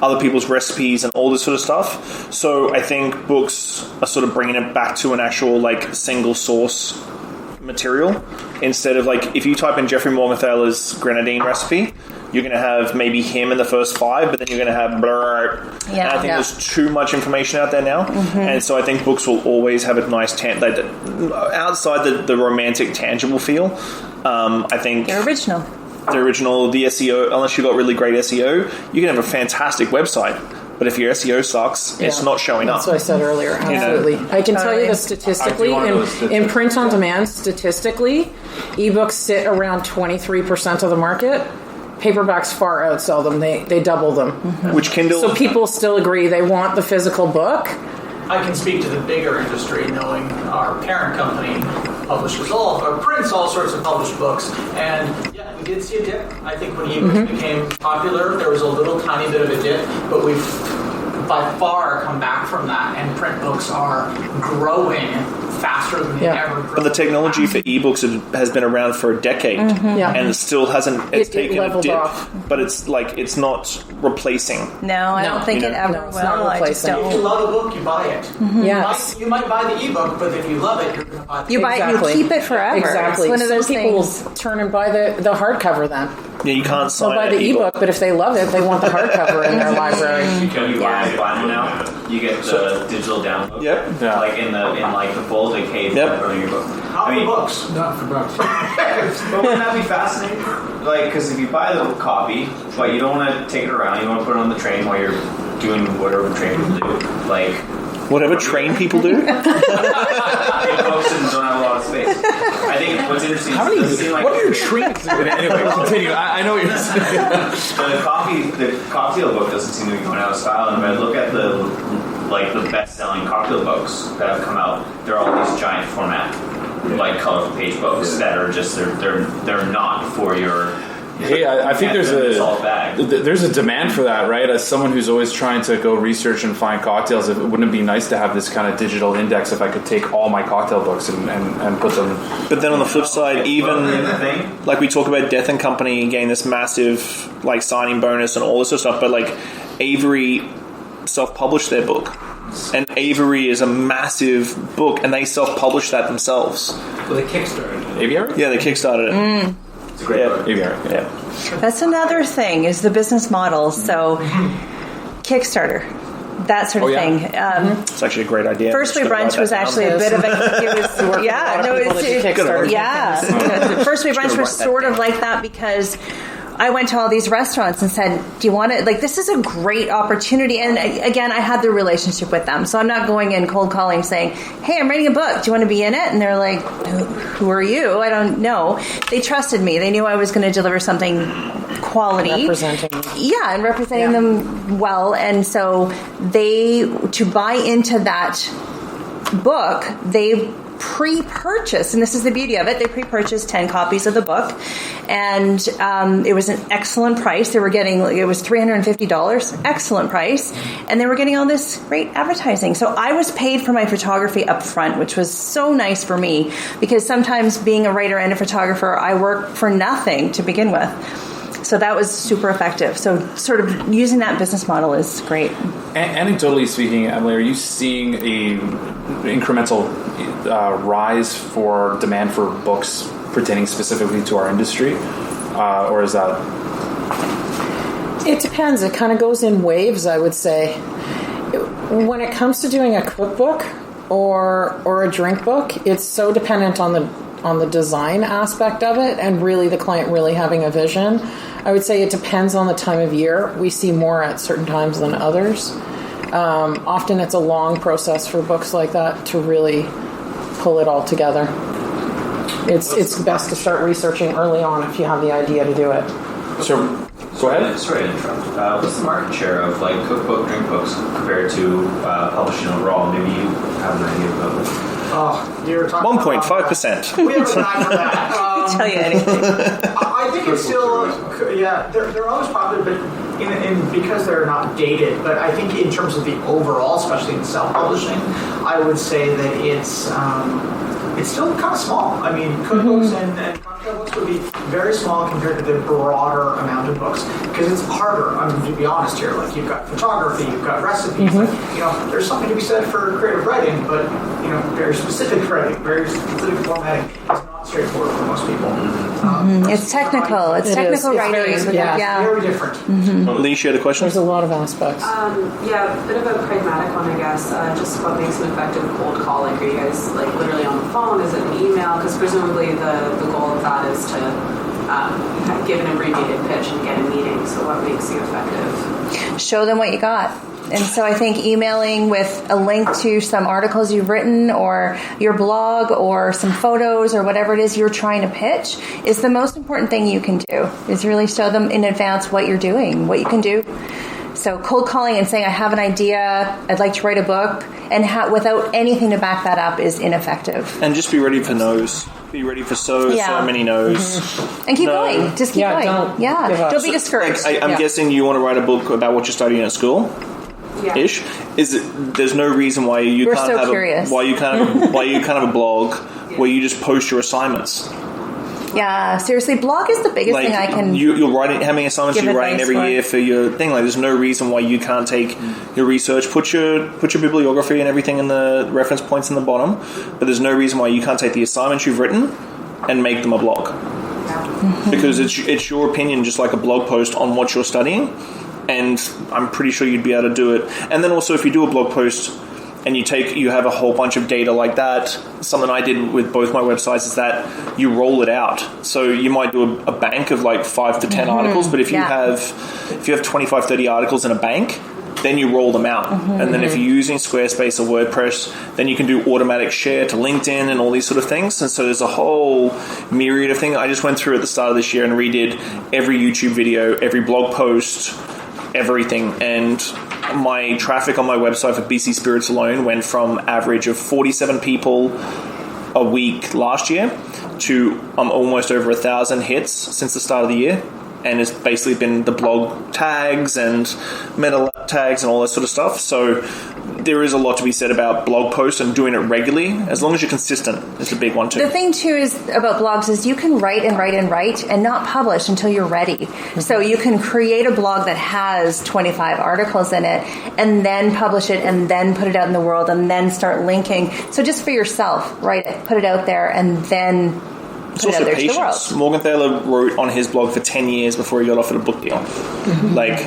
other people's recipes and all this sort of stuff. So I think books are sort of bringing it back to an actual like single source material, instead of like if you type in Jeffrey Morgenthaler's grenadine recipe, you're going to have maybe him in the first 5, but then you're going to have blur. Yeah. And I think there's too much information out there now, and so I think books will always have a nice outside the romantic tangible feel. I think They're original. The SEO, unless you've got really great SEO, you can have a fantastic website. But if your SEO sucks, it's not showing up. that's what I said earlier. Absolutely. I can tell you that statistically, in print on demand, statistically, ebooks sit around 23% of the market. Paperbacks far outsell them. They double them. Which Kindle... So people still agree they want the physical book. I can speak to the bigger industry, knowing our parent company prints all sorts of published books, and yeah, we did see a dip. I think when ebooks became popular, there was a little tiny bit of a dip, but we've by far come back from that, and print books are growing faster than they ever grow. But the technology for ebooks has been around for a decade, and it still hasn't. It's taken a dip, but it's not replacing. No, I don't think it ever will. I just don't. If you love a book, you buy it. Yes. You might buy the ebook, but if you love it, you're going to buy the You keep it forever. Exactly. It's one of those people things. turn and buy the hardcover then. Yeah, you can't sign They'll buy the ebook, but if they love it, they want the hardcover in their library. Can you buy it now? You get the digital download. Yep. Yeah. Like in the fold, like hey, for your book. Not for books. Not for books. But wouldn't that be fascinating? Like, because if you buy the copy, but you don't want to take it around, you want to put it on the train while you're doing whatever train people do, like. Whatever train people do? Books don't have a lot of space. I think what's interesting is what are your trains? Anyway, continue. I know what you're saying. The cocktail book doesn't seem to be going out of style. And if I look at the best-selling cocktail books that have come out, they're all these giant format, like colorful page books that are just they're not for your. Hey, I think there's a demand for that, right? As someone who's always trying to go research and find cocktails, wouldn't it be nice to have this kind of digital index if I could take all my cocktail books and put them... But then on the flip side, even like we talk about Death and Company getting this massive like signing bonus and all this sort of stuff, but like Avery self-published their book. And Avery is a massive book, and they self-published that themselves. Well, they kickstarted it. Avery? Yeah, they kickstarted it. It's a great book. Yeah. That's another thing, is the business model. So, Kickstarter, that sort of thing. It's actually a great idea. Firstly, Brunch was actually a bit of a... Firstly, Brunch was sort of like that because... I went to all these restaurants and said, do you want it? Like, this is a great opportunity. And again, I had the relationship with them. So I'm not going in cold calling saying, hey, I'm writing a book. Do you want to be in it? And they're like, who are you? I don't know. They trusted me. They knew I was going to deliver something quality. Representing them well. And so to buy into that book, they pre-purchased, and this is the beauty of it, they pre-purchased 10 copies of the book, and it was an excellent price. They were getting, it was $350, excellent price, and they were getting all this great advertising. So I was paid for my photography up front, which was so nice for me, because sometimes being a writer and a photographer, I work for nothing to begin with. So that was super effective. So sort of using that business model is great. Anecdotally speaking, Emily, are you seeing a incremental rise for demand for books pertaining specifically to our industry? Or is that... It depends. It kind of goes in waves, I would say. When it comes to doing a cookbook or a drink book, it's so dependent on the design aspect of it and really the client really having a vision. I would say it depends on the time of year. We see more at certain times than others. Often it's a long process for books like that to really pull it all together. it's best to start researching early on if you have the idea to do it. So, go ahead. Sorry to interrupt. What's the market share of like cookbook, drink books compared to publishing overall? Maybe you have an idea about it. Oh, you're talking 1.5%. We haven't time for that. I'll tell you anything. I think it's still, they're always popular, but in because they're not dated. But I think in terms of the overall, especially in self-publishing, I would say that it's still kind of small. I mean, cookbooks and cocktail books would be very small compared to the broader amount of books because it's harder. I mean, to be honest here, like you've got photography, you've got recipes. Like, there's something to be said for creative writing, but very specific writing, very specific formatting is not straightforward for most people. It's technical. It's technical writing. Very different. Alicia, you had a question? There's a lot of aspects. A bit of a pragmatic one, I guess. Just what makes an effective cold calling? Are you guys like literally on the phone? Is it an email? Because presumably the goal of that is to give an abbreviated pitch and get a meeting. So what makes you effective? Show them what you got. And so I think emailing with a link to some articles you've written or your blog or some photos or whatever it is you're trying to pitch is the most important thing you can do, is really show them in advance what you're doing, what you can do. So cold calling and saying, I have an idea, I'd like to write a book, and without anything to back that up is ineffective. And just be ready for no's. Be ready for so many no's. And keep going. Just keep going. Don't be discouraged. I'm guessing you want to write a book about what you're studying at school? Ish. There's no reason why you We're can't so have curious. why you can't have a blog where you just post your assignments. Yeah, seriously, blog is the biggest thing I can. You're writing. How many assignments are you writing every year for your thing? Like, there's no reason why you can't take your research, put your bibliography and everything in the reference points in the bottom. But there's no reason why you can't take the assignments you've written and make them a blog. Because it's your opinion, just like a blog post on what you're studying. And I'm pretty sure you'd be able to do it. And then also, if you do a blog post and you have a whole bunch of data like that, something I did with both my websites is that you roll it out. So you might do a bank of like 5 to 10 articles, but if you have 25, 30 articles in a bank, then you roll them out. And then if you're using Squarespace or WordPress, then you can do automatic share to LinkedIn and all these sort of things. And so there's a whole myriad of things. I just went through at the start of this year and redid every YouTube video, every blog post, everything. And my traffic on my website for BC Spirits alone went from average of 47 people a week last year to almost over 1,000 hits since the start of the year. And it's basically been the blog tags and meta tags and all that sort of stuff. So there is a lot to be said about blog posts and doing it regularly, as long as you're consistent. It's a big one too. The thing too is about blogs is you can write and write and write and not publish until you're ready. So you can create a blog that has 25 articles in it and then publish it and then put it out in the world and then start linking. So just for yourself, write it, put it out there, and then it's also patience. Morgan Thaler wrote on his blog for 10 years before he got offered a book deal. Like,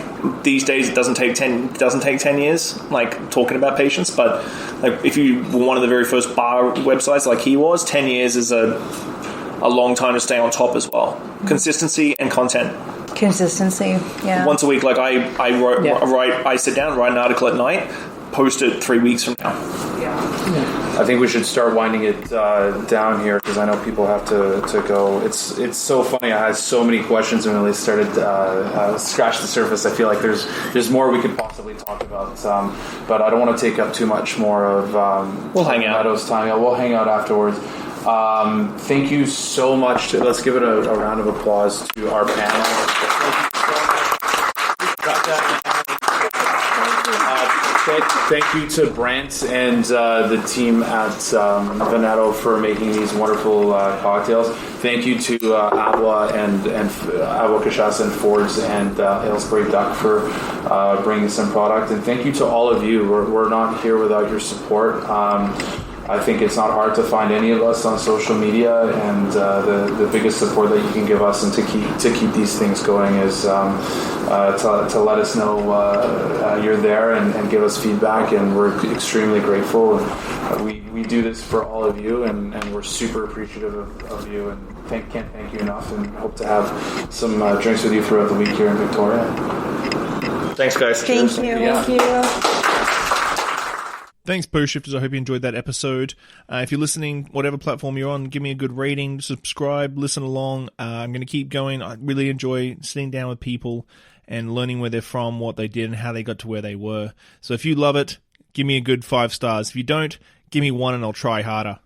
these days it doesn't take 10 years, like, talking about patience, but like if you were one of the very first bar websites like he was, 10 years is a long time to stay on top as well. Consistency and content. Consistency, yeah. Once a week, like I sit down, write an article at night, post it 3 weeks from now. I think we should start winding it down here because I know people have to go. It's so funny. I had so many questions when we started scratch the surface. I feel like there's more we could possibly talk about, but I don't want to take up too much more of we'll hang out. Meadows' time. Yeah, we'll hang out afterwards. Thank you so much. Let's give it a round of applause to our panel. Thank you to Brant and the team at Veneto for making these wonderful cocktails. Thank you to Abwa and Abwa Cachaça and Ford's and Aylesbury Duck for bringing some product. And thank you to all of you. We're not here without your support. I think it's not hard to find any of us on social media, and the biggest support that you can give us and to keep these things going is to let us know you're there and give us feedback, and we're extremely grateful. We do this for all of you, and we're super appreciative of you, and can't thank you enough, and hope to have some drinks with you throughout the week here in Victoria. Thanks, guys. Thank you. Yeah. Thank you. Thanks, Post Shifters. I hope you enjoyed that episode. If you're listening, whatever platform you're on, give me a good rating, subscribe, listen along. I'm going to keep going. I really enjoy sitting down with people and learning where they're from, what they did, and how they got to where they were. So if you love it, give me a good 5 stars. If you don't, give me 1 and I'll try harder.